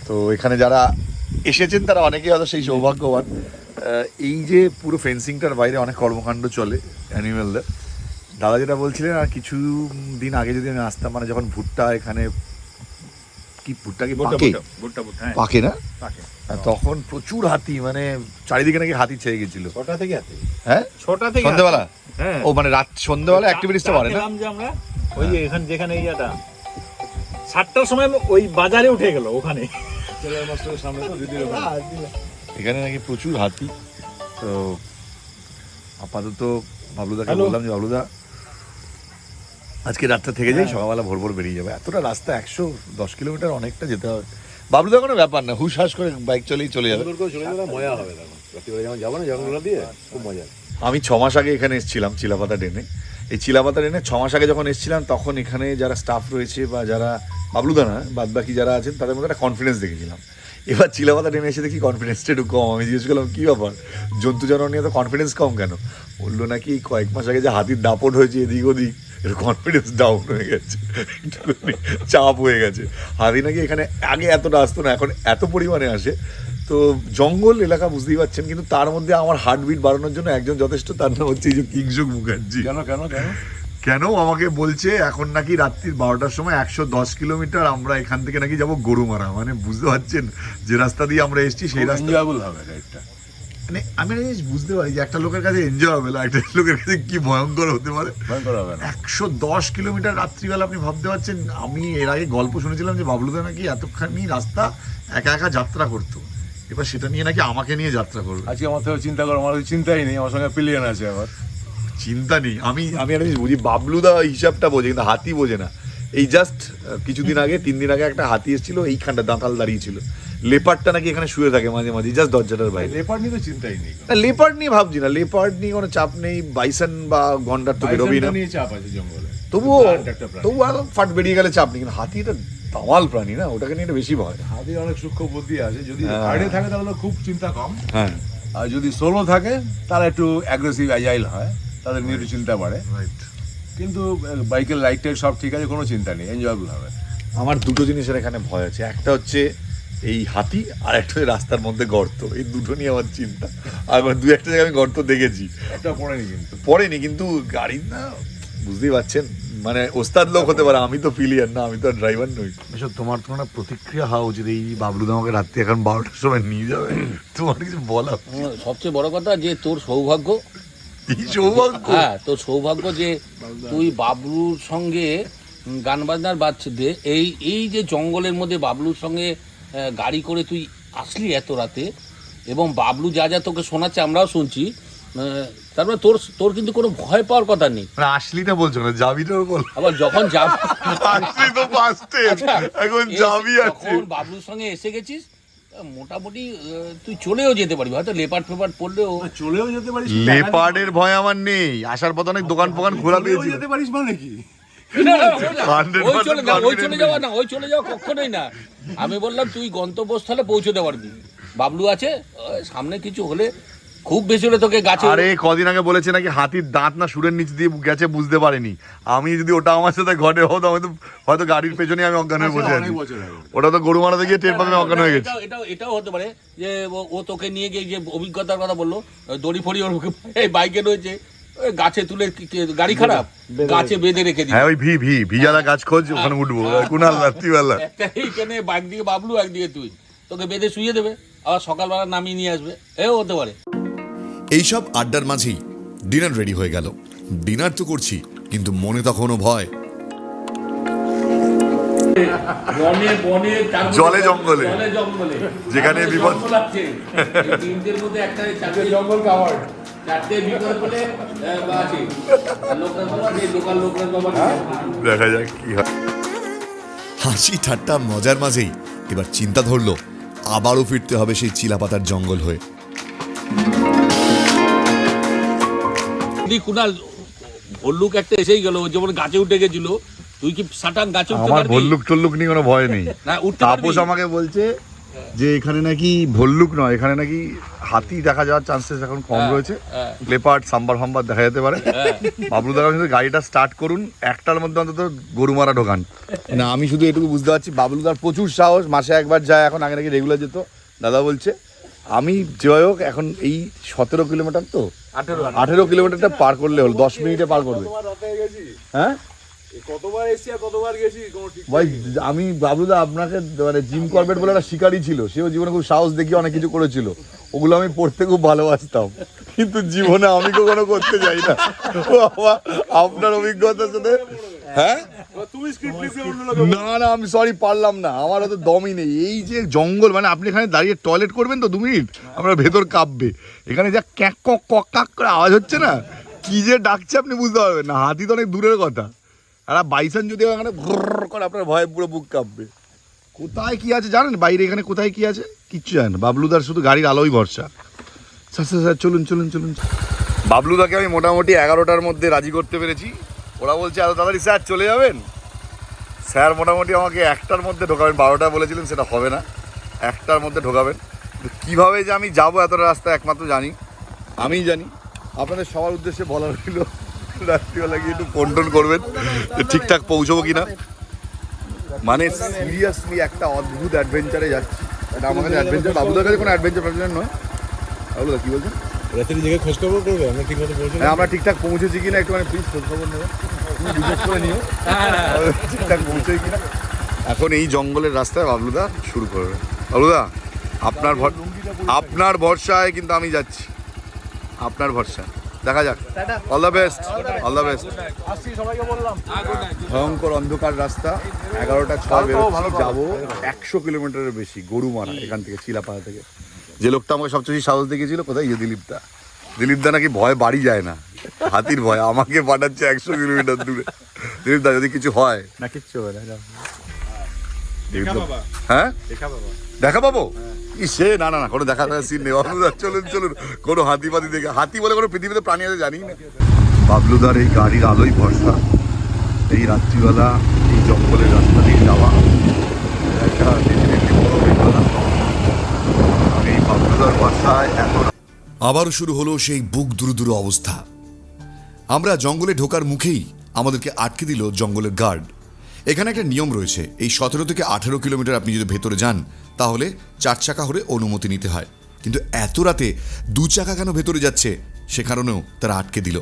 [SPEAKER 1] তো এখানে যারা এসেছেন তারা অনেকেই হয়তো সেই সৌভাগ্যবান। এই যে পুরো ফেন্সিংটার বাইরে অনেক কর্মকাণ্ড চলে অ্যানিমেলদের। দাদা যেটা বলছিলেন, আর কিছু দিন আগে যদি আমি আসতাম, মানে যখন ভুট্টা এখানে কি ভুট্টা কি পাকে না, তখন প্রচুর হাতি, মানে চারিদিকে নাকি হাতি ছেয়ে গেছিল।
[SPEAKER 9] 6টা থেকে হাতি,
[SPEAKER 1] হ্যাঁ
[SPEAKER 9] 6টা থেকে
[SPEAKER 1] সন্ধ্যেবেলা,
[SPEAKER 9] হ্যাঁ
[SPEAKER 1] ও মানে রাত সন্ধ্যেবেলা অ্যাক্টিভিটিসটা বাড়ে না?
[SPEAKER 9] যে আমরা ওই যে যেখানে এই জায়গাটা 7টার সময় ওই বাজারে উঠে গেল ওখানে
[SPEAKER 4] সামনে তো দিদির
[SPEAKER 1] এখানে নাকি প্রচুর হাতি। তো আপাতত বাবলুদাকে বললাম যে বাবলুদা আজকে রাতটা থেকে যাই, সকালবেলা ভোর ভোর বেরিয়ে যাবে। এতটা রাস্তা 110 কিলোমিটার, অনেকটা যেতে হবে। বাবলুদা কোনো ব্যাপার না, হুশ হাস করে বাইক চলেই চলে যাবে।
[SPEAKER 4] চলে গেলে মজা হবে তখন, রাত্রিবেলা যখন যাবো না জঙ্গলগুলো দিয়ে, খুব মজা।
[SPEAKER 1] আমি 6 মাস আগে এখানে এসেছিলাম চিলাপাতা ডেনে। এই চিলাপাতা ডেনে 6 মাস আগে যখন এসেছিলাম, তখন এখানে যারা স্টাফ রয়েছে বা যারা বাবলুদা না বাদ বাকি যারা আছেন, তাদের মধ্যে একটা কনফিডেন্স দেখেছিলাম। এবার চিলাপাতা ডেনে এসে দেখি কনফিডেন্সটা একটু কম। আমি জিজ্ঞেস করলাম কী ব্যাপার, জন্তু জানোয়ার নিয়ে তো কনফিডেন্স কম কেন? বললো নাকি কয়েক মাস আগে যে হাতির দাপট হয়েছে এদিক ওদিক, এর কনফিডেন্স ডাউন হয়ে গেছে, একটুখানি চাপ হয়ে গেছে। হাতি নাকি এখানে আগে এতটা আসতো না, এখন এত পরিমাণে আসে। তো জঙ্গল এলাকা বুঝতেই পারছেন, কিন্তু তার মধ্যে আমার হার্টবিট বাড়ানোর জন্য একজন যথেষ্ট, তার নাম হচ্ছে এই যে কিংসুক মুখার্জি।
[SPEAKER 4] কেন কেন কেন
[SPEAKER 1] কেন আমাকে বলছে এখন নাকি রাত্রি 12টার সময় 110 কিলোমিটার আমরা এখান থেকে নাকি যাবো গরুমারা। মানে বুঝতে পারছেন যে রাস্তা দিয়ে আমরা এসেছি সেই রাস্তা
[SPEAKER 4] এনজয়েবল হবে রাইডটা।
[SPEAKER 1] মানে আমি একটা জিনিস বুঝতে পারি যে একটা লোকের কাছে এনজয়েবল, একটা লোকের কাছে কি ভয়ঙ্কর হতে পারে।
[SPEAKER 4] ভয়ঙ্কর হবে না।
[SPEAKER 1] 110 কিলোমিটার রাত্রিবেলা, আপনি ভাবতে পারছেন। আমি এর আগে গল্প শুনেছিলাম যে বাবলুদা নাকি এতখানি রাস্তা একা একা যাত্রা করতো, এবার সেটা নিয়ে নাকি আমাকে নিয়ে যাত্রা করবে।
[SPEAKER 4] আজকে আমার থেকে চিন্তা করো, আমার চিন্তাই নেই, আমার সঙ্গে পিলিয়ন আছে আবার।
[SPEAKER 1] চিন্তা নেই, আমি একটা জিনিস বুঝি, বাবলুদা হিসাবটা বোঝে কিন্তু হাতি বোঝে না। এই জাস্ট কিছুদিন আগে 3 দিন আগে একটা হাতি এসেছিল, এইখানটা দাঁতাল দাঁড়িয়ে ছিল। লেপার্ডটা নাকি এখানে শুয়ে থাকে মাঝে মাঝে, জাস্ট দরজাটার বাইরে।
[SPEAKER 4] লেপার্ড নিয়ে তো চিন্তাই নেই।
[SPEAKER 1] না, লেপার্ড নিয়ে ভাবছি না, লেপার্ড নিয়ে কোনো চাপ নেই। বাইসন বা গন্ডার তো বেরোবেই না,
[SPEAKER 4] নিয়ে চাপ আছে জঙ্গলে,
[SPEAKER 1] তবুও
[SPEAKER 4] একটা প্রাণী।
[SPEAKER 1] তবুও একদম ফাট বেরিয়ে গেলে চাপ নেই। কিন্তু হাতি এটা দামাল প্রাণী না, ওটাকে নিয়ে বেশি ভয়।
[SPEAKER 4] হাতির অনেক সূক্ষ্ম বুদ্ধি আছে, যদি
[SPEAKER 1] হ্যাঁ।
[SPEAKER 4] গাড়ি থাকে তাহলে তো খুব চিন্তা কম,
[SPEAKER 1] হ্যাঁ
[SPEAKER 4] আর যদি সোলো থাকে তারা একটু অ্যাগ্রেসিভ অ্যাজাইল হয়, তাদের নিয়ে একটু চিন্তা বাড়ে।
[SPEAKER 1] রাইট।
[SPEAKER 4] কিন্তু বাইকের লাইট টাইট সব ঠিক আছে, কোনো চিন্তা নেই, এনজয়েবল হবে।
[SPEAKER 1] আমার দুটো জিনিসের এখানে ভয় আছে, একটা হচ্ছে এই হাতি, আর একটা হচ্ছে রাস্তার মধ্যে গর্ত। এই দুটো নিয়ে আমার চিন্তা। আর 2-1টা জায়গায় আমি গর্ত দেখেছি,
[SPEAKER 4] একটা পড়েনি কিন্তু।
[SPEAKER 1] পড়েনি, কিন্তু গাড়ি না, বুঝতেই পারছেন, মানে ওস্তাদ লোক হতে পারে, আমি তো পিলিয়ান না, আমি তো ড্রাইভার নই। এসব তোমার তো একটা প্রতিক্রিয়া হওয়া উচিত। এই বাবলুদা আমাকে রাত্রি এখন 12টার সময় নিয়ে যাবে, তোমার কিছু বলা?
[SPEAKER 2] সবচেয়ে বড় কথা যে তোর সৌভাগ্য,
[SPEAKER 1] এই সৌভাগ্য।
[SPEAKER 2] হ্যাঁ তোর সৌভাগ্য যে তুই বাবলুর সঙ্গে গান বাজনার বাচ্চাতে এই যে জঙ্গলের মধ্যে বাবলুর সঙ্গে গাড়ি করে তুই আসলি এত রাতে, এবং বাবলু যা যা তোকে শোনাচ্ছে আমরাও শুনছি। তারপরে তোর কিন্তু কোনো ভয় পাওয়ার কথা নেই।
[SPEAKER 1] মানে আসলিটা বলছো না, যাবিটাও বল।
[SPEAKER 2] আবার যখন যাবি
[SPEAKER 1] আসলি তো ফার্স্টে, এখন যাবি আছে।
[SPEAKER 2] যখন বাবলুর সঙ্গে এসে গেছিস, মোটামুটি তুই চলেও যেতে পারবি, হয়তো লেপার্ড ফেপার্ড পড়লেও
[SPEAKER 4] চলেও যেতে পারিস।
[SPEAKER 1] লেপার্ডের ভয় আমার নেই, আসার পথে অনেক দোকান ফোকান খোলা পেয়েছি।
[SPEAKER 4] যেতে পারিস মানে কি?
[SPEAKER 2] ওই চলে যাওয়া কখনোই না। আমি বললাম তুই গন্তব্যস্থলে পৌঁছতে পারবি, বাবলু আছে, সামনে কিছু হলে খুব বেশি হলে তোকে গাছে।
[SPEAKER 1] আরে কদিন আগে বলেছে নাকি হাতির দাঁত না সুরের নিচ দিয়ে গেছে, বুঝতে পারিনি। আমি যদি ওটা আমার সাথে ঘটে হতো, আমি তো হয়তো গাড়ির পেছনে আমি অজ্ঞান হয়ে বসে আছি। ওটা তো গরু মারাতে গিয়ে টের পাবে অজ্ঞান হয়ে গেছে।
[SPEAKER 2] এটাও হতে পারে যে ও তোকে নিয়ে গিয়ে যে অভিজ্ঞতার কথা বললো, দড়ি ফড়ি ওর বাইকে রয়েছে, গাছে তুলে, গাড়ি খারাপ গাছে বেঁধে রেখে দিই।
[SPEAKER 1] হ্যাঁ ওই ভিজালা গাছ খোঁজ, ওখানে উঠবো কুনাল রাত্রিবেলা।
[SPEAKER 2] এইখানে একদিকে বাবলু একদিকে তুই, তোকে বেঁধে শুয়ে দেবে, আবার সকালবেলা নামিয়ে নিয়ে আসবে, এও হতে পারে।
[SPEAKER 5] এইসব আড্ডার মাঝেই ডিনার রেডি হয়ে গেল। ডিনার তো করছি, কিন্তু মনে তখনও ভয়।
[SPEAKER 2] বনে বনে তারপরে
[SPEAKER 1] জলে জঙ্গলে।
[SPEAKER 2] জলে জঙ্গলে
[SPEAKER 1] যেখানে
[SPEAKER 2] আমাদের
[SPEAKER 1] বিপদ-
[SPEAKER 2] জঙ্গল আছে। এই তিনটের মধ্যে একটা চারটে
[SPEAKER 4] জঙ্গল কাভার
[SPEAKER 2] চারটে বিপদ বলে আছে লোকনাথ বাবা এই লোকাল লোকনাথ বাবা
[SPEAKER 1] দেখা যাক কি হয়।
[SPEAKER 5] হাসি ঠাট্টা মজার মাঝেই এবার চিন্তা ধরলো আবারও ফিরতে হবে সেই চিলাপাতার জঙ্গল হয়ে।
[SPEAKER 2] কুনাল ভল্লুক একটা এসেই গেল, যেমন গাছে উঠে গেছিল। তুই কি সাটান গাছে উঠতে
[SPEAKER 1] আমার
[SPEAKER 2] পারবি?
[SPEAKER 1] ভল্লুক টল্লুক নিয়ে কোনো ভয় নেই।
[SPEAKER 2] না, উঠতে পারবি?
[SPEAKER 1] তাপস আমাকে বলছে যে এখানে নাকি ভল্লুক নয়, এখানে নাকি হাতি দেখা যাওয়ার চান্সেস এখন কম রয়েছে, লেপার্ড সাম্বার ফাম্বার দেখা যেতে পারে। বাবলু দাদা কিন্তু গাড়িটা স্টার্ট করুন, একটার মধ্যে অন্তত গরু মারা ঢোকান। না আমি শুধু এটুকু বুঝতে পারছি বাবলুদার প্রচুর সাহস, মাসে একবার যায়, এখন আগে নাকি রেগুলার যেত দাদা বলছে। আমি যাই হোক এখন এই 17 কিলোমিটার তো 18 কিলোমিটারটা পার করলে হলো, 10 মিনিটে পার করবে। হ্যাঁ
[SPEAKER 4] কতবার এসছি আর কতবার গেছি কোনো ঠিক
[SPEAKER 1] ভাই আমি বাবলুদা আপনাকে মানে জিম করবেট বলে একটা শিকারই ছিল, সেও জীবনে খুব সাহস দেখিয়ে অনেক কিছু করেছিল, ওগুলো আমি পড়তে খুব ভালোবাসতাম, কিন্তু জীবনে আমি কখনো করতে যাই না। ও বাবা, আপনার অভিজ্ঞতার সাথে হ্যাঁ
[SPEAKER 4] তুমি স্ক্রিপ্ট লিখে অন্য
[SPEAKER 1] না না আমি সরি পারলাম না, আমার অত দমই নেই। এই যে জঙ্গল মানে আপনি এখানে দাঁড়িয়ে টয়লেট করবেন তো 2 মিনিট আপনার ভেতর কাঁপবে, এখানে যা ক্যাক কক কক কাক করে আওয়াজ হচ্ছে না, কি যে ডাকছে আপনি বুঝতে পারবেন না। হাতি তো অনেক দূরের কথা, আর বাইসান যদি এখানে ঘুর করে আপনার ভয়ে পুরো বুক কাঁপবে। কোথায় কি আছে জানেন বাইরে, এখানে কোথায় কি আছে কিচ্ছু জানেন না। বাবলুদার শুধু গাড়ির আলোই ভরসা। স্যার স্যার স্যার চলুন চলুন চলুন। বাবলুদাকে আমি মোটামুটি 11টার মধ্যে রাজি করতে পেরেছি। ওরা বলছে এত তাড়াতাড়ি স্যার চলে যাবেন? স্যার মোটামুটি আমাকে 1টার মধ্যে ঢোকাবেন, 12টা বলেছিলেন, সেটা হবে না, 1টার মধ্যে ঢোকাবেন। কিন্তু কীভাবে যে আমি যাবো এতটা রাস্তা একমাত্র জানি, আমিই জানি। আপনাদের সবার উদ্দেশ্যে বলার ছিল রাত্রিবেলা গিয়ে একটু ফোন টোন করবেন যে ঠিকঠাক পৌঁছবো কিনা। মানে সিরিয়াসলি একটা অদ্ভুত অ্যাডভেঞ্চারে যাচ্ছি। এটা আমার কাছে অ্যাডভেঞ্চার, বাবুদার কাছে কোনো অ্যাডভেঞ্চার ফ্যাডভেঞ্চার নয়। বাবুদা কী বলছেন?
[SPEAKER 4] রাতের জায়গায় খোঁজ খবর করবে আমরা ঠিক মতো পৌঁছে
[SPEAKER 1] হ্যাঁ আমরা ঠিকঠাক পৌঁছেছি কিনা একটু মানে প্লিজ খোঁজ খবর নেবেন, তুমি জিজ্ঞেস করে নিও ঠিকঠাক পৌঁছেই কিনা। এখন এই জঙ্গলের রাস্তায় বাবলুদা শুরু করবে। বাবলুদা আপনার ভরসায় কিন্তু আমি যাচ্ছি, আপনার ভরসা, দেখা যাক। All the best, all the best. ভয়ঙ্কর অন্ধকার রাস্তা, 11টা 6 বেরোচ্ছি, যাবো 100 কিলোমিটারের বেশি গরুমারা এখান থেকে, চিলাপাড়া থেকে। যে লোকটা আমাকে সবচেয়ে বেশি সাহস দেখিয়েছিল কোথায়, দিলীপদা নাকি ভয় বাড়ি যায় না, হাতির ভয়, আমাকে পাঠাচ্ছে 100 কিলোমিটার দূরে। দিলীপদা যদি কিছু হয়
[SPEAKER 9] না কিচ্ছু হবে না।
[SPEAKER 1] হ্যাঁ দেখা পাবো সে না না না কোনো দেখা সিন নেই। বাবলুদার চলুন চলুন, কোনো হাতি পাতি দেখে, হাতি বলে কোনো পৃথিবীতে প্রাণী আছে জানি না। বাবলুদার এই গাড়ির আলোই ভরসা, এই রাত্রিবেলা এই জঙ্গলের রাস্তা দিয়ে যাওয়া একটা definitely বড় অভিজ্ঞতা। আমি বাবলুদার বাসায় এত
[SPEAKER 5] আবারও শুরু হলো সেই বুক দুরু অবস্থা। আমরা জঙ্গলে ঢোকার মুখেই আমাদেরকে আটকে দিল জঙ্গলের গার্ড। এখানে একটা নিয়ম রয়েছে, এই 17 থেকে 18 কিলোমিটার আপনি যদি ভেতরে যান তাহলে 4 চাকা হলে অনুমতি নিতে হয়, কিন্তু এত রাতে 2 চাকা কেন ভেতরে যাচ্ছে সে কারণেও তারা আটকে দিল।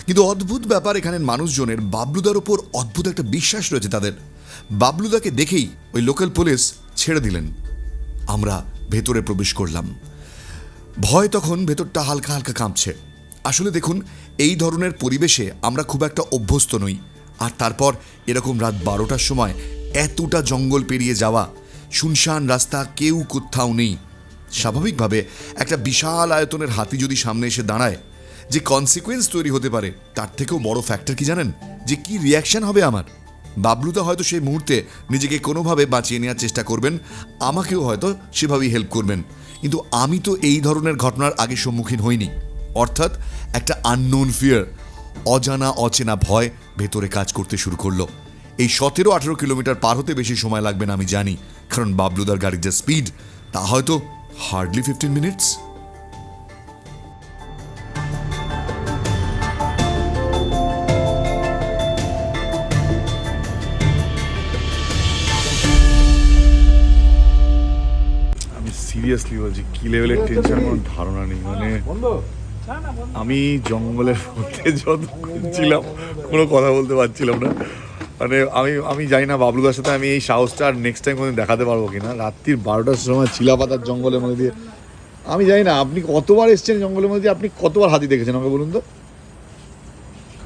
[SPEAKER 5] কিন্তু অদ্ভুত ব্যাপার, এখানের মানুষজনের বাবলুদার ওপর অদ্ভুত একটা বিশ্বাস রয়েছে তাদের। বাবলুদাকে দেখেই ওই লোকাল পুলিশ ছেড়ে দিলেন। আমরা ভেতরে প্রবেশ করলাম। ভয় তখন ভেতরটা হালকা হালকা কাঁপছে। আসলে দেখুন, এই ধরনের পরিবেশে আমরা খুব একটা অভ্যস্ত নই, আর তারপর এরকম রাত 12টার সময় এতটা জঙ্গল পেরিয়ে যাওয়া, শুনশান রাস্তা, কেউ কোথাও নেই। স্বাভাবিকভাবে একটা বিশাল আয়তনের হাতি যদি সামনে এসে দাঁড়ায়, যে কনসিকুয়েন্স তৈরি হতে পারে তার থেকেও বড় ফ্যাক্টর কি জানেন, যে কি রিয়াকশন হবে আমার। বাবলুদা হয়তো সেই মুহূর্তে নিজেকে কোনোভাবে বাঁচিয়ে নেওয়ার চেষ্টা করবেন, আমাকেও হয়তো সেভাবেই হেল্প করবেন, কিন্তু আমি তো এই ধরনের ঘটনার আগে সম্মুখীন হইনি। অর্থাৎ একটা আননোন ফিয়ার, অজানা অচেনা ভয় ভেতরে কাজ করতে শুরু করলো। এই 17-18 কিলোমিটার পার হতে বেশি সময় লাগবে না আমি জানি, কারণ বাবলুদার গাড়ির যে স্পিড তা হয়তো হার্ডলি 15 মিনিটস।
[SPEAKER 1] আমি সিরিয়াসলি বলছি, কি লেভেলের টেনশন কোনো ধারণা নেই। মানে আমি জঙ্গলের মধ্যে যতক্ষণ ছিলাম কোনো কথা বলতে পারছিলাম না। মানে আমি জানি না বাবলুদার সাথে আমি এই সাহসটা আর নেক্সট টাইম কোনো দেখাতে পারবো কিনা। রাত্রির 12টার সময় চিলাপাতার জঙ্গলের মধ্যে দিয়ে, আমি জানি না আপনি কতবার এসছেন জঙ্গলের মধ্যে দিয়ে, আপনি কতবার হাতি দেখেছেন আমাকে বলুন তো?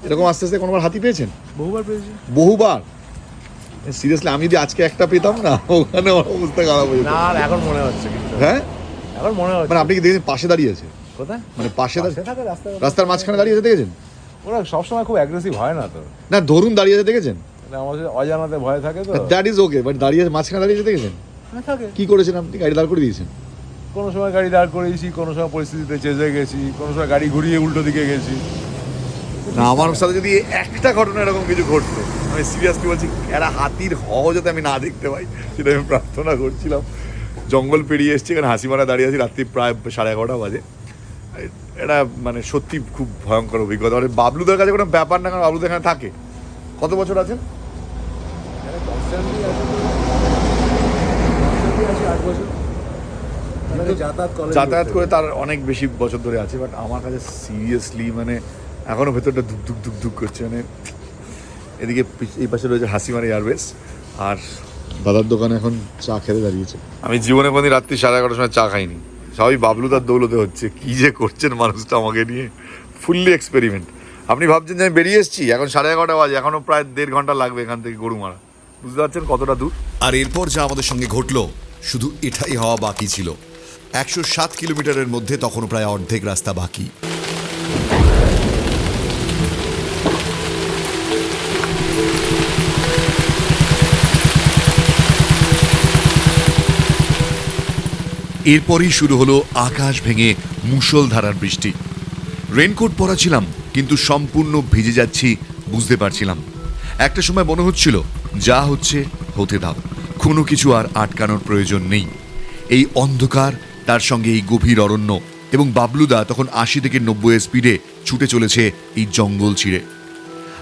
[SPEAKER 1] এরকম আস্তে আস্তে কোনোবার হাতি পেয়েছেন?
[SPEAKER 9] বহুবার পেয়েছি।
[SPEAKER 1] বহুবার? সিরিয়াসলি আমি যদি আজকে একটা পেতাম না, ওখানে আমার অবস্থা খারাপ হয়ে যেত।
[SPEAKER 4] না আর এখন মনে হচ্ছে কিন্তু
[SPEAKER 1] হ্যাঁ,
[SPEAKER 4] এখন মনে হচ্ছে
[SPEAKER 1] মানে আপনি কি দেখেছেন পাশে দাঁড়িয়ে আছে,
[SPEAKER 4] কোথায়
[SPEAKER 1] মানে পাশে
[SPEAKER 4] পাশে থাকে রাস্তায়
[SPEAKER 1] রাস্তার মাঝখানে দাঁড়িয়ে আছে দেখেছেন?
[SPEAKER 4] ওরা সবসময় খুব অ্যাগ্রেসিভ হয় না তো,
[SPEAKER 1] না ধরুন দাঁড়িয়ে আছে দেখেছেন?
[SPEAKER 4] মানে আমাদের অজানাতে ভয় থাকে তো।
[SPEAKER 1] দ্যাট ইজ ওকে, বাট দাঁড়িয়ে আছে মাঝখানে দাঁড়িয়ে আছে দেখেছেন?
[SPEAKER 4] হ্যাঁ, থাকে।
[SPEAKER 1] কি করেছেন আপনি? গাড়ি দাঁড় করে দিয়েছেন?
[SPEAKER 4] কোনো সময় গাড়ি দাঁড় করিয়েছি, কোনো সময় পরিস্থিতিতে চেঁচে গেছি, কোনো সময় গাড়ি ঘুরিয়ে উল্টো দিকে গেছি।
[SPEAKER 1] না আমার সাথে যদি একটা ঘটনা এরকম কিছু ঘটতো, আমি সিরিয়াসলি বলছি, একটা হাতির হও যাতে আমি না দেখতে পাই, সেটা আমি প্রার্থনা করছিলাম। জঙ্গল পেরিয়ে এসছি, এখানে হাসিমারা দাঁড়িয়ে আছি, রাত্রি প্রায় 11:30 বাজে। এটা মানে সত্যি খুব ভয়ঙ্কর অভিজ্ঞতা। মানে বাবলুদের কাছে কোনো ব্যাপার না, কারণ বাবলুদের এখানে থাকে। কত বছর আছেন? যাতায়াত করে তার অনেক বেশি বছর ধরে আছে, বাট আমার কাছে সিরিয়াসলি মানে এখনো ভেতরটা ধুক ধুক ধুক ধুক করছে। মানে এদিকে এই পাশে রয়েছে হাসিমারা এয়ারওয়েজ, আর দাদার দোকানে এখন চা খেতে দাঁড়িয়েছে। আমি জীবনে কোনদিন রাত্রি 11:30 সময় চা খাইনি, সবই বাবলুদার দৌলতে হচ্ছে। কি যে করছেন মানুষটা আমাকে নিয়ে, ফুললি এক্সপেরিমেন্ট। আপনি ভাবছেন যে আমি বেরিয়ে এসেছি, এখন 11:30 বাজে, এখনো প্রায় 1.5 ঘন্টা লাগবে এখান থেকে গরুমারা। বুঝতে পারছেন কতটা দূর?
[SPEAKER 5] আর এরপর যা আমাদের সঙ্গে ঘটলো, শুধু এটাই হওয়া বাকি ছিল। 107 কিলোমিটারের মধ্যে তখনও প্রায় অর্ধেক রাস্তা বাকি। এরপরই শুরু হলো আকাশ ভেঙে মুষলধারার বৃষ্টি। রেনকোট পরা ছিলাম, কিন্তু সম্পূর্ণ ভিজে যাচ্ছি বুঝতে পারছিলাম। একটা সময় মনে হচ্ছিল যা হচ্ছে হতে দাও, কোনো কিছু আর আটকানোর প্রয়োজন নেই। এই অন্ধকার, তার সঙ্গে এই গভীর অরণ্য, এবং বাবলুদা তখন 80 থেকে 90 স্পিডে ছুটে চলেছে এই জঙ্গল ছিঁড়ে।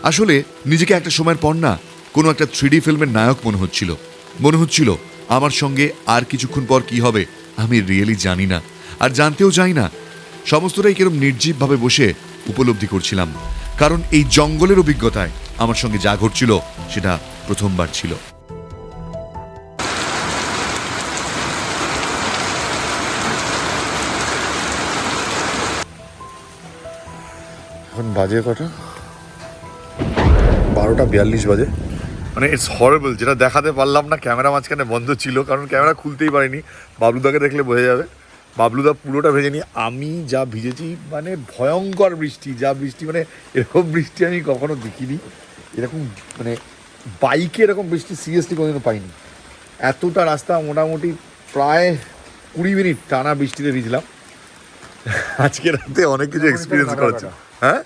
[SPEAKER 5] আসলে নিজেকে একটা সময়ের পর না কোনো একটা 3D ফিল্মের নায়ক মনে হচ্ছিল আমার সঙ্গে আর কিছুক্ষণ পর কি হবে আমি রিয়েলি জানি না, আর জানতেও চাই না। সমস্তটাই কিরম নির্জীবভাবে বসে উপলব্ধি করছিলাম, কারণ এই জঙ্গলের অভিজ্ঞতায় আমার সঙ্গে যা ঘটছিল সেটা প্রথমবার ছিল।
[SPEAKER 1] এখন বাজে কটা? 12:42 বাজে। মানে ইটস হরেবল, যেটা দেখাতে পারলাম না, ক্যামেরা মাঝখানে বন্ধ ছিল, কারণ ক্যামেরা খুলতেই পারিনি। বাবলুদাকে দেখলে বোঝা যাবে, বাবলুদা পুরোটা ভেজেনি। আমি যা ভিজেছি, মানে ভয়ঙ্কর বৃষ্টি, যা বৃষ্টি, মানে এরকম বৃষ্টি আমি কখনো দেখিনি। এরকম মানে বাইকে এরকম বৃষ্টি সিরিয়াসলি কোনোদিনও পাইনি। এতটা রাস্তা মোটামুটি প্রায় 20 মিনিট টানা বৃষ্টিতে ভিজলাম। আজকে রাতে অনেক কিছু এক্সপিরিয়েন্স করেছে। হ্যাঁ,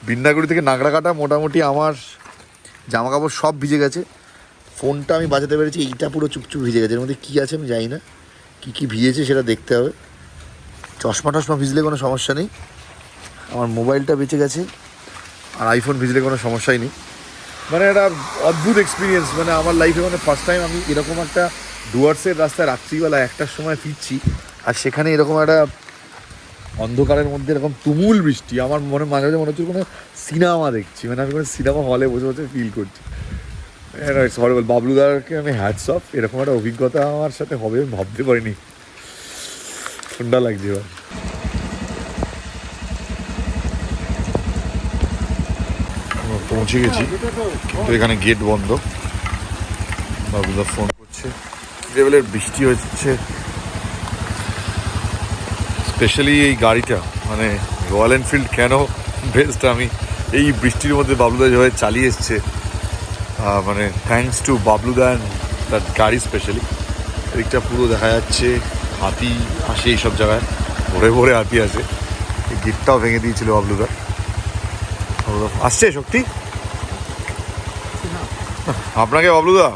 [SPEAKER 1] বিন্নাগুড়ি থেকে নাগরাকাটা মোটামুটি আমার জামা কাপড় সব ভিজে গেছে। ফোনটা আমি বাজাতে পেরেছি, এইটা পুরো চুপচুপ ভিজে গেছে। এর মধ্যে কী আছে আমি জানি না, কী ভিজেছে সেটা দেখতে হবে। চশমা টশমা ভিজলে কোনো সমস্যা নেই, আমার মোবাইলটা বেঁচে গেছে, আর আইফোন ভিজলে কোনো সমস্যাই নেই। মানে একটা অদ্ভুত এক্সপিরিয়েন্স, মানে আমার লাইফে মানে ফার্স্ট টাইম আমি এরকম একটা ডুয়ার্সের রাস্তায় রাত্রিবেলা 1টার সময় ফিরছি, আর সেখানে এরকম একটা অন্ধকারের মধ্যে এরকম তুমুল বৃষ্টি। আমার মনে মাঝে মাঝে মনে হচ্ছে কোনো সিনেমা দেখছি, মানে আমি কোনো সিনেমা হলে বসে বসে ফিল করছি। হরেবল। বাবলুদারকে আমি হ্যাটস অফ, এরকম একটা অভিজ্ঞতা আমার সাথে হবে আমি ভাবতে পারিনি। ঠান্ডা লাগছে এবার। পৌঁছে গেছি, কিন্তু এখানে গেট বন্ধ। বাবলুদা ফোন করছে, লেভেলের বৃষ্টি হচ্ছে। স্পেশালি এই গাড়িটা, মানে রয়্যাল এনফিল্ড কেন বেস্ট, আমি এই বৃষ্টির মধ্যে বাবলুদা যেভাবে চালিয়ে এসছে, মানে থ্যাঙ্কস টু বাবলুদা অ্যান্ড তার গাড়ি স্পেশালি। এদিকটা পুরো দেখা যাচ্ছে হাতি আসে, এইসব জায়গায় ভরে ভরে হাতি আসে। এই গেটটাও ভেঙে দিয়েছিল বাবলুদা। আসছে শক্তি আপনাকে বাবলুদা,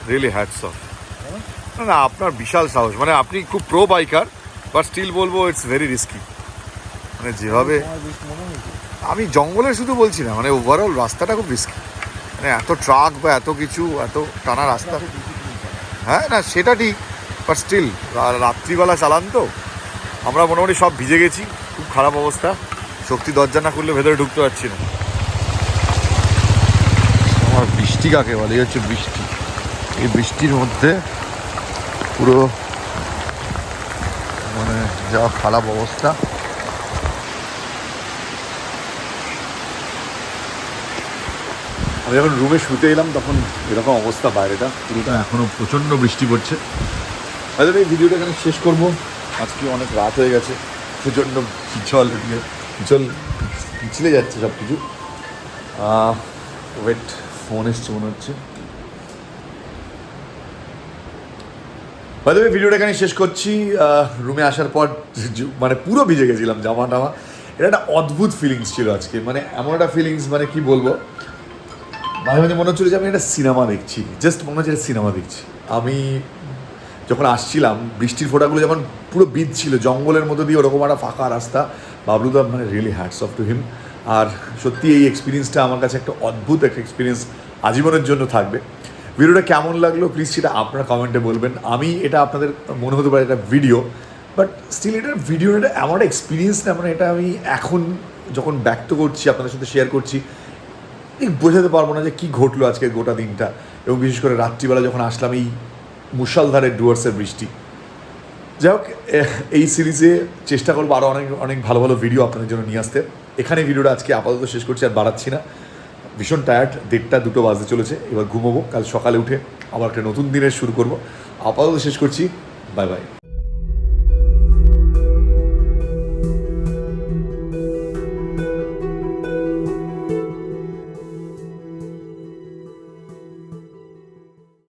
[SPEAKER 1] রিয়েলি হ্যাটস অফ। না আপনার বিশাল সাহস, মানে আপনি খুব প্রো বাইকার, বাট স্টিল বলবো ইটস ভেরি রিস্কি। মানে যেভাবে আমি জঙ্গলে শুধু বলছি না, মানে ওভারঅল রাস্তাটা খুব রিস্কি। মানে এত ট্রাক বা এত কিছু, এত টানা রাস্তা। হ্যাঁ না সেটা ঠিক, বাট স্টিল রাত্রিবেলা চালান তো। আমরা মোটামুটি সব ভিজে গেছি, খুব খারাপ অবস্থা। শক্তি দরজা না করলে ভেতরে ঢুকতে পারছি না। আমার বৃষ্টি কাকে বলে, এই হচ্ছে বৃষ্টি। এই বৃষ্টির মধ্যে পুরো মানে যা খারাপ অবস্থা। আর আমি যখন রুমে শুতে এলাম তখন এরকম অবস্থা বাইরেটা, পুরোটা এখনও প্রচণ্ড বৃষ্টি পড়ছে। তাদের এই ভিডিওটা এখানে শেষ করব, আজকে অনেক রাত হয়ে গেছে, প্রচণ্ড জল পিছলে যাচ্ছে সব কিছু। ওয়েট, ফোন এসছে মনে হচ্ছে। হয়তো ভিডিওটা এখানে শেষ করছি। রুমে আসার পর মানে পুরো ভিজে গেছিলাম, জামা টামা। এটা একটা অদ্ভুত ফিলিংস ছিল আজকে, মানে এমন একটা ফিলিংস, মানে কি বলবো, মাঝে মাঝে মনে হচ্ছিলো যে আমি একটা সিনেমা দেখছি, জাস্ট মনে হচ্ছে সিনেমা দেখছি। আমি যখন আসছিলাম বৃষ্টির ফোঁটাগুলো যখন পুরো বিঁধছিল জঙ্গলের মধ্যে দিয়ে, ওরকম একটা ফাঁকা রাস্তা, বাবলুদা মানে really hats off to him. আর সত্যি এই এক্সপিরিয়েন্সটা আমার কাছে একটা অদ্ভুত একটা এক্সপিরিয়েন্স, আজীবনের জন্য থাকবে। ভিডিওটা কেমন লাগলো প্লিজ সেটা আপনারা কমেন্টে বলবেন। আমি এটা আপনাদের মনে হতে পারে এটা ভিডিও, বাট স্টিল এটা ভিডিওটা এমন একটা এক্সপিরিয়েন্স না, মানে এটা আমি এখন যখন ব্যক্ত করছি, আপনাদের সাথে শেয়ার করছি, বোঝাতে পারবো না যে কী ঘটলো আজকে গোটা দিনটা। এবং বিশেষ করে রাত্রিবেলা যখন আসলাম এই মুষলধারে ডুয়ার্সের বৃষ্টি। যাই হোক, এই সিরিজে চেষ্টা করবো আরও অনেক অনেক ভালো ভালো ভিডিও আপনাদের জন্য নিয়ে আসতে। এখানে ভিডিওটা আজকে আপাতত শেষ করছি, আর বাড়াচ্ছি না। ভীষণ টায়ার্ড, 1:30-2 বাজতে চলেছে, এবার ঘুমোবো। কাল সকালে উঠে আবার একটা নতুন দিনের শুরু করবো। আপাতত শেষ করছি, বাই বাই।